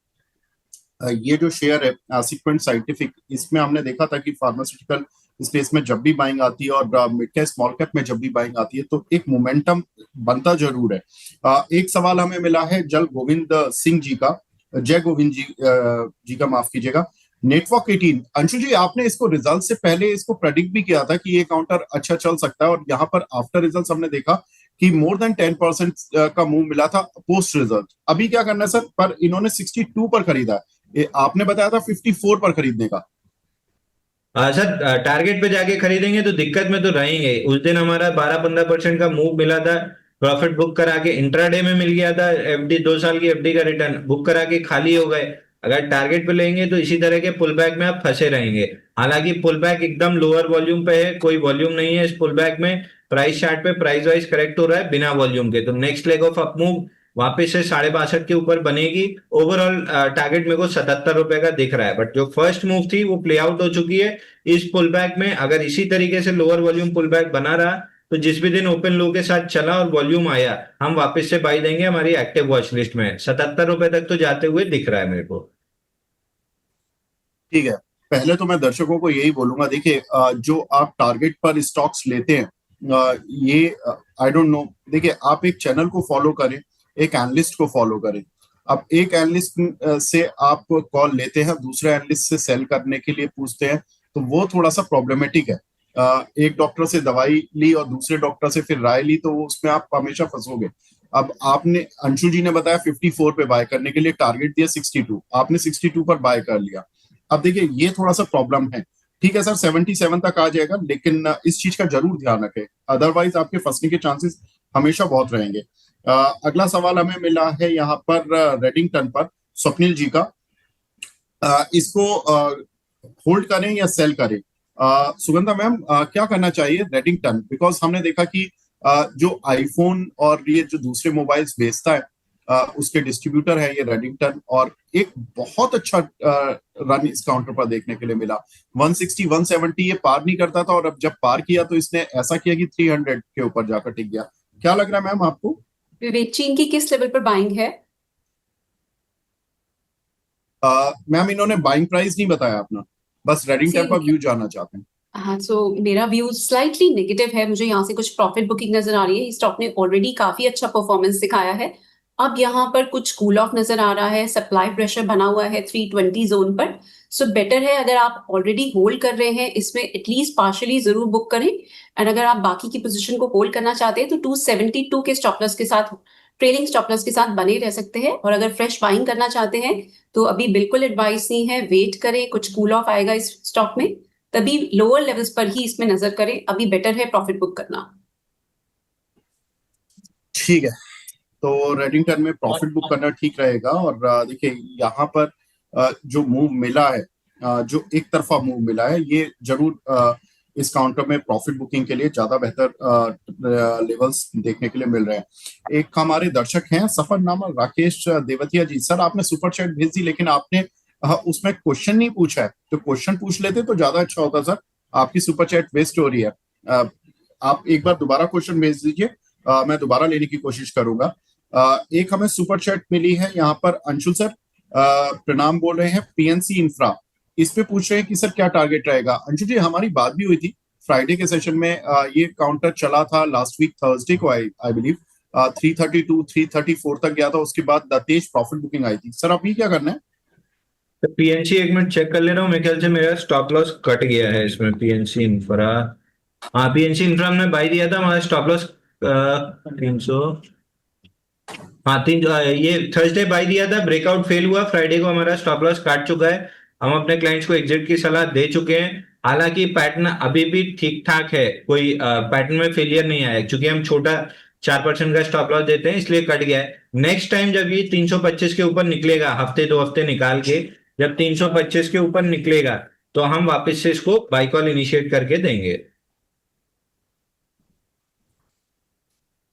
ये जो शेयर है सीक्वेंट साइंटिफिक, इसमें हमने देखा था कि फार्मास्यूटिकल स्पेस में जब भी बाइंग आती है और मिड कैप स्मॉल कैप में जब भी बाइंग आती है तो एक मोमेंटम बनता जरूर है। एक सवाल हमें मिला है जल गोविंद सिंह जी का, जय गोविंद जी का माफ कीजिएगा, नेटवर्क 18। अंशु जी, आपने इसको रिजल्ट से पहले इसको प्रेडिक्ट भी किया था कि ये काउंटर अच्छा चल सकता है, और यहाँ पर आफ्टर रिजल्ट हमने देखा कि मोर देन 10% का मूव मिला था पोस्ट रिजल्ट। अभी क्या करना है सर? पर इन्होंने 62 पर खरीदा है, आपने बताया था 54 पर खरीदने का। सर टारगेट पे जाके खरीदेंगे तो दिक्कत में तो रहेंगे। उस दिन हमारा 12-15% का मूव मिला था, प्रॉफिट बुक करा के इंट्राडे में मिल गया था, एफडी 2 साल की एफडी का रिटर्न बुक करा के खाली हो गए। अगर टारगेट पे लेंगे तो इसी तरह के पुल बैक में आप फंसे रहेंगे। हालांकि पुल बैक एकदम लोअर वॉल्यूम पे है, कोई वॉल्यूम नहीं है इस पुल बैक में। प्राइस चार्ट पे प्राइस वाइज करेक्ट हो रहा है बिना वॉल्यूम के, तो next leg of up move वापस से 62.5 के ऊपर बनेगी। ओवरऑल टारगेट मेरे को 77 रुपए का दिख रहा है, बट जो फर्स्ट मूव थी वो प्ले आउट हो चुकी है। इस पुल बैक में अगर इसी तरीके से लोअर वॉल्यूम पुल बैक बना रहा तो जिस भी दिन ओपन लो के साथ चला और वॉल्यूम आया हम वापस से बाई देंगे। हमारी एक्टिव वॉच लिस्ट में 77 रुपए तक तो जाते हुए दिख रहा है मेरे को। ठीक है, पहले तो मैं दर्शकों को यही बोलूंगा, देखिए जो आप टारगेट पर स्टॉक्स लेते हैं, ये आई डोंट नो, देखिए आप एक चैनल को फॉलो करें, एक एनालिस्ट को फॉलो करें। अब एक एनालिस्ट से आप कॉल लेते हैं, दूसरे एनालिस्ट से सेल करने के लिए पूछते हैं, तो वो थोड़ा सा प्रॉब्लमेटिक है। एक डॉक्टर से दवाई ली और दूसरे डॉक्टर से फिर राय ली, तो उसमें आप हमेशा फंसोगे। अब आपने, अंशु जी ने बताया 54 पे बाय करने के लिए, टारगेट दिया 62, आपने 62 पर बाय कर लिया। अब देखिए ये थोड़ा सा प्रॉब्लम है। ठीक है सर, 77 तक आ जाएगा, लेकिन इस चीज का जरूर ध्यान रखें, अदरवाइज आपके फंसने के चांसेस हमेशा बहुत रहेंगे। अगला सवाल हमें मिला है यहाँ पर रेडिंगटन पर, स्वप्निल जी का। इसको होल्ड करें या सेल करें? सुगंधा मैम, क्या करना चाहिए रेडिंगटन? बिकॉज हमने देखा कि जो आईफोन और ये जो दूसरे मोबाइल्स बेचता है, उसके डिस्ट्रीब्यूटर है ये रेडिंगटन, और एक बहुत अच्छा रन इस काउंटर पर देखने के लिए मिला। 160 170 ये पार नहीं करता था, और अब जब पार किया तो इसने ऐसा किया कि 300 के ऊपर जाकर टिक गया। क्या लग रहा है मैम आपको? विवेक जी, इनकी किस लेवल पर बाइंग है? मैम इन्होंने बाइंग प्राइस नहीं बताया अपना, बस रेडिंगटन पर व्यू जानना चाहते हैं। हाँ, सो मेरा व्यू स्लाइटली नेगेटिव है। मुझे यहाँ से कुछ प्रॉफिट बुकिंग नजर आ रही है। स्टॉक ने ऑलरेडी काफी अच्छा परफॉर्मेंस दिखाया है। अब यहाँ पर कुछ कूल ऑफ नजर आ रहा है, सप्लाई प्रेशर बना हुआ है 320 जोन पर। सो बेटर है, अगर आप ऑलरेडी होल्ड कर रहे हैं इसमें, एटलीस्ट पार्शली जरूर बुक करें। एंड अगर आप बाकी की पोजीशन को होल्ड करना चाहते हैं तो 272 के स्टॉप लॉस के साथ, ट्रेलिंग स्टॉप लॉस के साथ बने रह सकते हैं। और अगर फ्रेश बाइंग करना चाहते हैं तो अभी बिल्कुल एडवाइस नहीं है, वेट करें, कुछ कूल ऑफ आएगा इस स्टॉक में, तभी लोअर लेवल्स पर ही इसमें नजर करें। अभी बेटर है प्रॉफिट बुक करना। ठीक है, तो रेडिंगटन में प्रॉफिट बुक करना ठीक रहेगा। और देखिए यहाँ पर जो मूव मिला है, जो एक तरफा मूव मिला है, ये जरूर इस काउंटर में प्रॉफिट बुकिंग के लिए ज्यादा बेहतर लेवल्स देखने के लिए मिल रहे हैं। एक हमारे दर्शक हैं सफरनामा राकेश देवतिया जी। सर आपने सुपर चैट भेज दी, लेकिन आपने उसमें क्वेश्चन नहीं पूछा है, तो क्वेश्चन पूछ लेते तो ज्यादा अच्छा होता सर। आपकी सुपर चैट वेस्ट हो रही है। आप एक बार दोबारा क्वेश्चन भेज दीजिए, मैं दोबारा लेने की कोशिश करूंगा। एक हमें सुपर चैट मिली है यहाँ पर, अंशुल सर प्रणाम बोल रहे हैं, पीएनसी इंफ्रा, इस पे पूछ रहे हैं कि सर क्या टारगेट रहेगा। अंशुल जी हमारी बात भी हुई थी फ्राइडे के सेशन में, ये काउंटर चला था लास्ट वीक थर्सडे को, आई बिलीव 332 334 तक गया था, उसके बाद तेज प्रॉफिट बुकिंग आई थी। सर अभी क्या करना है? तो पीएनसी एक मिनट चेक कर ले रहा हूँ, मेरे ख्याल से मेरा स्टॉप लॉस कट गया है इसमें। पीएनसी इंफ्रा, हाँ पीएनसी इंफ्रा हमने बाई दिया था, हमारा स्टॉप लॉस 300, हाँ ये थर्सडे बाई दिया था, ब्रेकआउट फेल हुआ, फ्राइडे को हमारा स्टॉप लॉस काट चुका है। हम अपने क्लाइंट्स को एग्जिट की सलाह दे चुके हैं। हालांकि पैटर्न अभी भी ठीक ठाक है, कोई पैटर्न में फेलियर नहीं आया, क्योंकि हम छोटा 4% का स्टॉप लॉस देते हैं इसलिए कट गया है। नेक्स्ट टाइम जब ये 325 के ऊपर निकलेगा, हफ्ते 2 हफ्ते निकाल के जब 325 के ऊपर निकलेगा तो हम वापस से इसको बाई कॉल इनिशिएट करके देंगे।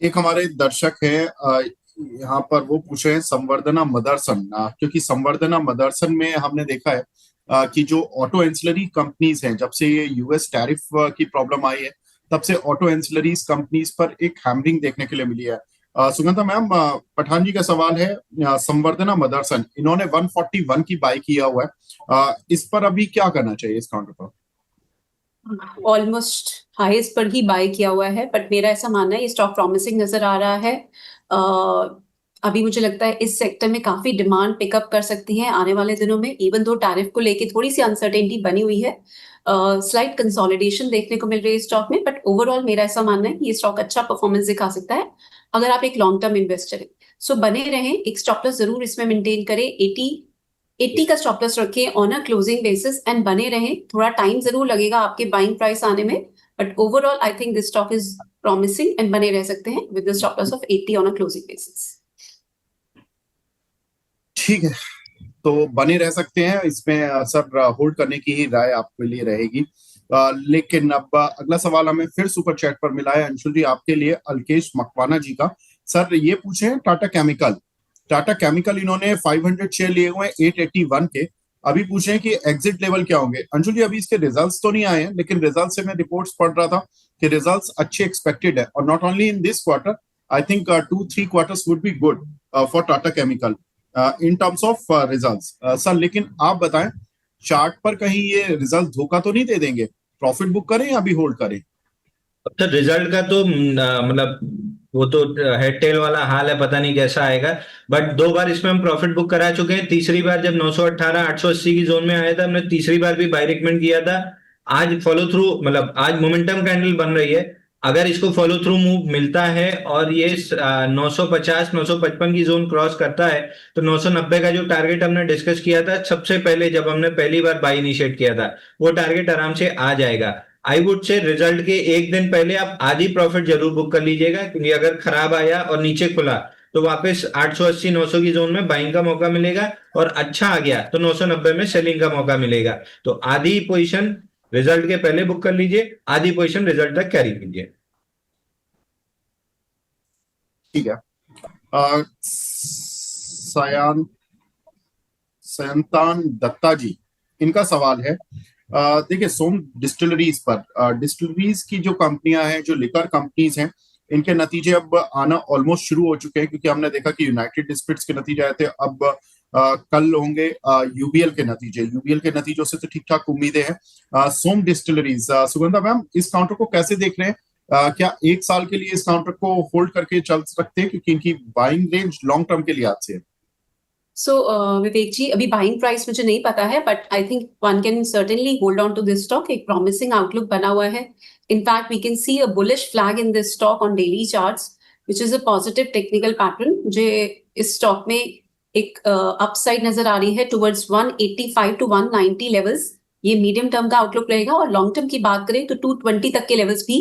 एक हमारे दर्शक हैं यहाँ पर, वो पूछ रहे हैं संवर्धना मदरसन, क्योंकि संवर्धना मदरसन में हमने देखा है कि जो ऑटो एंसिलरी कंपनीज हैं, जब से ये यूएस टैरिफ की प्रॉब्लम आई है, तब से ऑटो एंसिलरीज कंपनीज पर एक हैमरिंग देखने के लिए मिली है। सुगंधा मैम, पठान जी का सवाल है, संवर्धना मदरसन इन्होंने 141 की बाई किया हुआ है, इस पर अभी क्या करना चाहिए इस काउंटर पर? ऑलमोस्ट हाईएस्ट पर ही बाय किया हुआ है, बट मेरा ऐसा मानना है ये स्टॉक प्रॉमिसिंग नजर आ रहा है। अभी मुझे लगता है इस सेक्टर में काफी डिमांड पिकअप कर सकती है आने वाले दिनों में, इवन दो टैरिफ को लेके थोड़ी सी अनसर्टेनिटी बनी हुई है। स्लाइट कंसोलिडेशन देखने को मिल रही है स्टॉक में, बट ओवरऑल मेरा ऐसा मानना है कि ये स्टॉक अच्छा परफॉर्मेंस दिखा सकता है अगर आप एक लॉन्ग टर्म इन्वेस्टर हैं। सो बने रहें, एक स्टॉप लॉस जरूर इसमें मेंटेन करें। 80 का स्टॉप लॉस रखें on a closing basis and बने रहें. थोड़ा टाइम जरूर लगेगा आपके बाइंग प्राइस आने में, but overall I think this stock is promising and बने रह सकते हैं with the stop loss of 80 on a closing basis. ठीक है, तो बने रह सकते हैं इसमें सर. होल्ड करने की ही राय आपके लिए रहेगी. लेकिन अब अगला सवाल हमें फिर सुपर चैट पर मिला है अंशुल जी आपके लिए, अल्केश मकवाना जी का. सर ये पूछे हैं टाटा केमिकल इन्होंने 500 शेयर लिए हुए हैं 881 के. अभी पूछे हैं कि एग्जिट लेवल क्या होंगे. अंशुल जी अभी इसके रिजल्ट्स तो नहीं आए हैं, लेकिन रिजल्ट से मैं रिपोर्ट्स पढ़ रहा था कि रिजल्ट्स अच्छे एक्सपेक्टेड है, और not only in this quarter, I think 2-3 quarters would be good for Tata chemical in terms of results. Sir लेकिन आप बताएं, चार्ट पर कहीं ये रिजल्ट धोखा तो नहीं दे देंगे? प्रॉफिट बुक करें या अभी होल्ड करें? तो रिजल्ट का तो मतलब वो तो हेड टेल वाला हाल है, पता नहीं कैसा आएगा. बट 2 बार इसमें हम प्रॉफिट बुक करा चुके हैं. तीसरी बार जब 918 880 की जोन में आया था, हमने तीसरी बार भी बाय रिकमेंड किया था. आज फॉलो थ्रू, मतलब आज मोमेंटम कैंडल बन रही है. अगर इसको फॉलो थ्रू मूव मिलता है और ये 950 955 की जोन क्रॉस करता है, तो 990 का जो टारगेट हमने डिस्कस किया था सबसे पहले जब हमने पहली बार बाय इनिशिएट किया था, वो टारगेट आराम से आ जाएगा. आई वुड से रिजल्ट के एक दिन पहले आप आधी प्रॉफिट जरूर बुक कर लीजिएगा, क्योंकि अगर खराब आया और नीचे खुला तो वापस 880 900 की जोन में बाइंग का मौका मिलेगा, और अच्छा आ गया तो 990 में सेलिंग का मौका मिलेगा. तो आधी पोजीशन रिजल्ट के पहले बुक कर लीजिए, आधी पोजीशन रिजल्ट तक कैरी कीजिए. ठीक है. सयंतान दत्ता जी, इनका सवाल है, देखिए सोम डिस्टिलरीज पर, डिस्टिलरीज की जो कंपनियां हैं, जो लिकर कंपनीज हैं, इनके नतीजे अब आना ऑलमोस्ट शुरू हो चुके हैं, क्योंकि हमने देखा कि यूनाइटेड स्पिरिट्स के नतीजे आए थे. अब कल होंगे यूबीएल के नतीजे. यूबीएल के नतीजों से तो ठीक ठाक उम्मीदें हैं. सोम डिस्टिलरीज, सुगंधा मैम इस काउंटर को कैसे देख रहे हैं? क्या 1 साल के लिए इस काउंटर को होल्ड करके चल सकते हैं, क्योंकि इनकी बाइंग रेंज लॉन्ग टर्म के लिए आज से है? सो विवेक जी, अभी बाइंग प्राइस मुझे नहीं पता है, but I think one can certainly hold on to this stock. एक प्रॉमिसिंग आउटलुक बना हुआ है. In fact we can see a bullish flag in this stock on daily charts, which is a positive technical pattern. मुझे इस stock में एक upside नजर आ रही है टुवर्ड्स 185 to 190 लेवल्स. ये मीडियम टर्म का आउटलुक रहेगा, और लॉन्ग टर्म की बात करें तो 220 तक के लेवल्स भी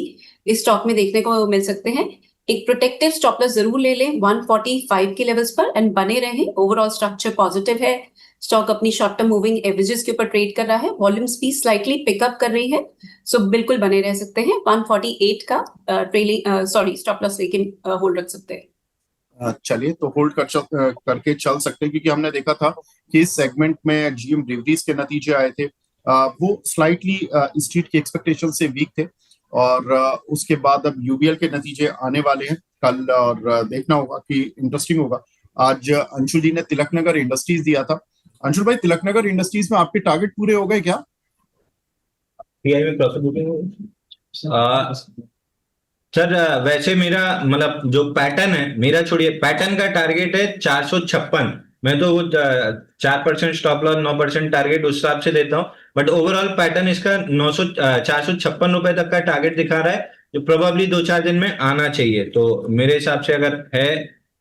इस स्टॉक में देखने को मिल सकते हैं. एक प्रोटेक्टिव स्टॉप लॉस जरूर ले लें 145 के लेवल्स पर एंड बने रहें. ओवरऑल स्ट्रक्चर पॉजिटिव है. स्टॉक अपनी शॉर्ट टर्म मूविंग एवरेजेस के ऊपर ट्रेड कर रहा है. वॉल्यूम्स भी स्लाइटली पिकअप कर रही है. सो बिल्कुल बने रह सकते हैं. 148 का ट्रेलिंग स्टॉप लॉस लेकिन होल्ड रख सकते हैं. चलिए, तो होल्ड करके चल सकते हैं, क्योंकि हमने देखा था कि इस सेगमेंट में जीएम ब्रीवरीज के नतीजे आए थे, वो स्लाइटली स्ट्रीट की एक्सपेक्टेशन से वीक थे. और उसके बाद अब यूबीएल के नतीजे आने वाले हैं कल, और देखना होगा कि इंटरेस्टिंग होगा. आज अंशुल जी ने तिलकनगर इंडस्ट्रीज दिया था. अंशुल भाई, तिलकनगर इंडस्ट्रीज में आपके टारगेट पूरे हो गए क्या? पीआई में प्रॉफिट बुकिंग सर, वैसे मेरा मतलब जो पैटर्न है, मेरा छोड़िए, पैटर्न का टारगेट है 456. मैं तो वो 4% स्टॉप लॉस 9% टारगेट उस हिसाब से देता हूँ. बट ओवरऑल पैटर्न इसका 456 रुपए तक का टारगेट दिखा रहा है, जो प्रोबेबली 2-4 दिन में आना चाहिए. तो मेरे हिसाब से अगर है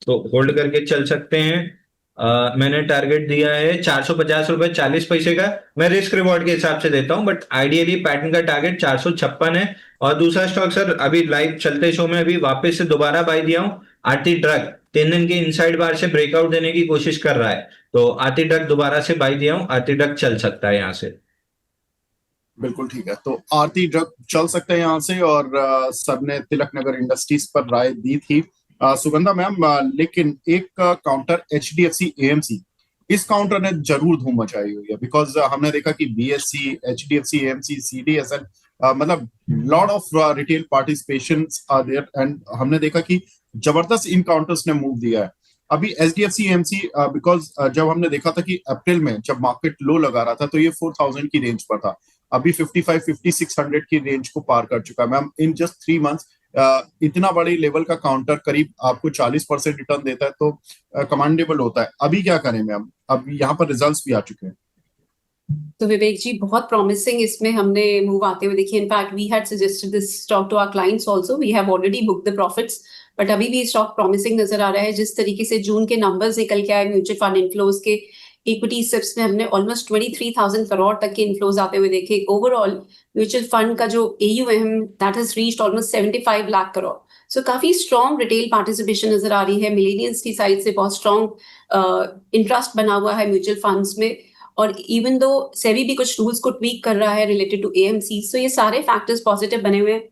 तो होल्ड करके चल सकते हैं. मैंने टारगेट दिया है 450 रुपए 40 पैसे का. मैं रिस्क रिवॉर्ड के हिसाब से देता हूं, बट आइडियली पैटर्न का टारगेट 456 है. और दूसरा स्टॉक सर, अभी लाइव चलते शो में अभी वापस से दोबारा बाय दिया हूं, आरती ड्रग. 3 दिन के इनसाइड बार से ब्रेकआउट देने की कोशिश कर रहा है, तो आरती ड्रग दोबारा से बाय दिया हूं. आरती ड्रग चल सकता है यहाँ से. बिल्कुल ठीक है, तो आरती ड्रग चल सकते हैं यहाँ से. और सर ने तिलकनगर इंडस्ट्रीज पर राय दी थी. सुगंधा मैम, लेकिन एक काउंटर एचडीएफसी एएमसी, इस काउंटर ने जरूर धूम मचाई हुई है, बिकॉज हमने देखा कि बीएससी, एचडीएफसी एएमसी, सीडीएसएल, मतलब lot of retail participations are there, and हमने देखा कि जबरदस्त इन काउंटर्स ने मूव दिया है. अभी एचडीएफसी एएमसी, बिकॉज जब हमने देखा था कि अप्रैल में जब मार्केट लो लगा रहा था, तो ये 4000 की रेंज पर था. अभी 55-5600 की रेंज को पार कर चुका है. मैम, इन जस्ट 3 मंथ्स इतना बड़ी लेवल का काउंटर करीब आपको 40% रिटर्न देता है, तो कमांडेबल होता है. अभी क्या करें मैम? अब यहाँ पर रिजल्ट्स भी आ चुके हैं. तो विवेक जी, बहुत प्रॉमिसिंग इसमें हमने मूव आते हुए देखिए. In fact we had suggested this stock to our clients also. We have already booked the profits, but अभी भी स्टॉक प्रॉमिसिंग नजर आ रहा है. जिस तरीके से जून के नंबर्स निकल के आए म्यूचुअल फंड इनफ्लोज के, इक्विटी सिप्स में हमने ऑलमोस्ट 23,000 करोड़ तक के इनफ्लोज आते हुए देखे। ओवरऑल म्यूचुअल फंड का जो AUM that has reached almost 75 lakh crore. So काफी स्ट्रॉन्ग रिटेल पार्टिसिपेशन नजर आ रही है। मिलेनियल्स की साइड से बहुत स्ट्रॉन्ग इंटरेस्ट बना हुआ है म्यूचुअल फंड्स में। और इवन दो सेबी भी कुछ रूल्स को ट्वीक कर रहा है रिलेटेड टू AMC, सो ये सारे फैक्टर्स पॉजिटिव बने हुए हैं।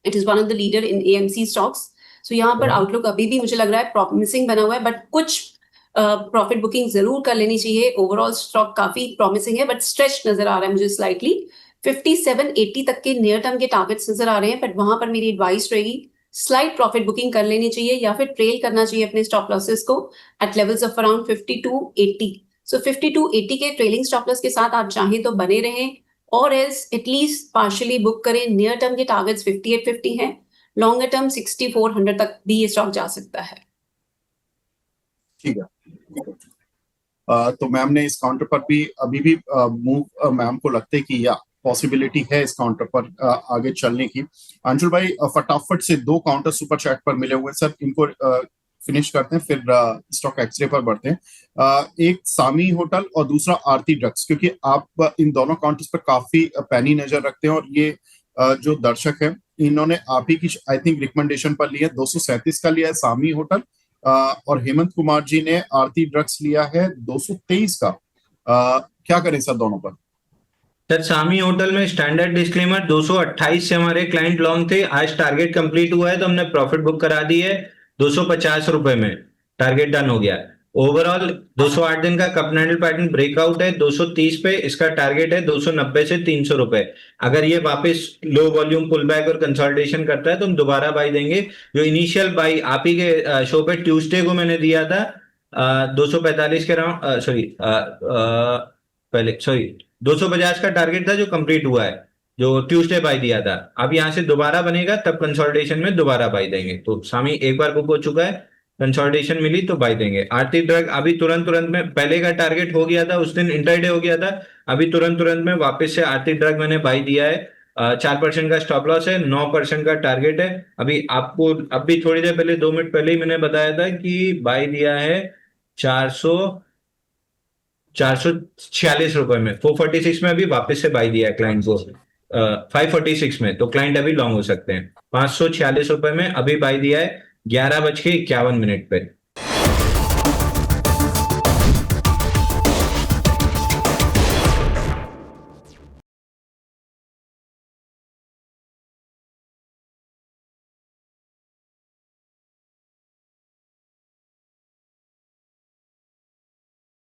It is one of the leader in AMC stocks. So यहाँ पर आउटलुक अभी भी मुझे लग रहा है प्रॉमिसिंग बना हुआ है, बट कुछ प्रॉफिट बुकिंग जरूर कर लेनी चाहिए। ओवरऑल स्टॉक काफी प्रॉमिसिंग है, बट स्ट्रेच नजर आ रहा है मुझे स्लाइटली। 57-80 तक के नियर टर्म के टारगेट्स नजर आ रहे हैं, बट वहां पर मेरी एडवाइस रहेगी स्लाइट प्रॉफिट बुकिंग कर लेनी चाहिए या फिर ट्रेल करना चाहिए अपने स्टॉप लॉसेस को एट लेवल्स ऑफ अराउंड 52-80। सो 52-80 के ट्रेलिंग स्टॉप लॉस के साथ आप चाहें तो बने रहें, और एल्स एटलीस्ट पार्शियली बुक करें। नियर टर्म के टारगेट्स 58-50 हैं, लॉन्गर टर्म 6400 तक भी ये स्टॉक जा सकता है। ठीक है। तो मैम ने इस काउंटर पर भी अभी भी मूव मैम को लगता है कि या पॉसिबिलिटी है इस काउंटर पर आगे चलने की। अंशुल भाई फटाफट से 2 काउंटर सुपर चैट पर मिले हुए सर, इनको फिनिश करते हैं, फिर स्टॉक एक्सरे पर बढ़ते हैं। एक सामी होटल और दूसरा आरती ड्रग्स, क्योंकि आप इन दोनों काउंटर्स पर काफी पैनी नजर रखते हैं, और ये जो दर्शक है इन्होंने आप ही की आई थिंक रिकमेंडेशन पर लिया है। 237 का लिया है सामी होटल, और हेमंत कुमार जी ने आरती ड्रग्स लिया है 223 का। क्या करें सर दोनों पर? सर सामी होटल में स्टैंडर्ड डिस्क्लेमर 228 से हमारे क्लाइंट लॉन्ग थे। आज टारगेट कंप्लीट हुआ है तो हमने प्रॉफिट बुक करा दी है 250 रुपए में, टारगेट डन हो गया। ओवरऑल 208 दिन का कप हैंडल पैटर्न ब्रेकआउट है 230 पे, इसका टारगेट है 290 से 300 रुपए। अगर ये वापस लो वॉल्यूम पुल बैक और कंसोलिडेशन करता है तो हम दोबारा बाई देंगे। जो इनिशियल बाई आप ही के शो पे ट्यूसडे को मैंने दिया था 245 के राउंड, पहले 250 का टारगेट था जो कंप्लीट हुआ है, जो ट्यूसडे बाई दिया था। अब यहां से दोबारा बनेगा तब कंसोलिडेशन में दोबारा बाई देंगे। तो सामी एक बार बुक हो चुका है, कंसोलिडेशन मिली तो बाई देंगे। आरती ड्रग अभी तुरंत में, पहले का टारगेट हो गया था उस दिन इंटरडे हो गया था, अभी तुरंत में वापस से आरती ड्रग मैंने बाई दिया है। 4% का स्टॉप लॉस है, 9% का टारगेट है। अभी आपको अभी थोड़ी देर पहले 2 मिनट पहले ही मैंने बताया था कि बाई दिया है 446 रुपए में। 446 में अभी वापस से बाई दिया है क्लाइंट को 546 में, तो क्लाइंट अभी लॉन्ग हो सकते हैं। 546 रुपए में अभी बाई दिया है 11:51 पे।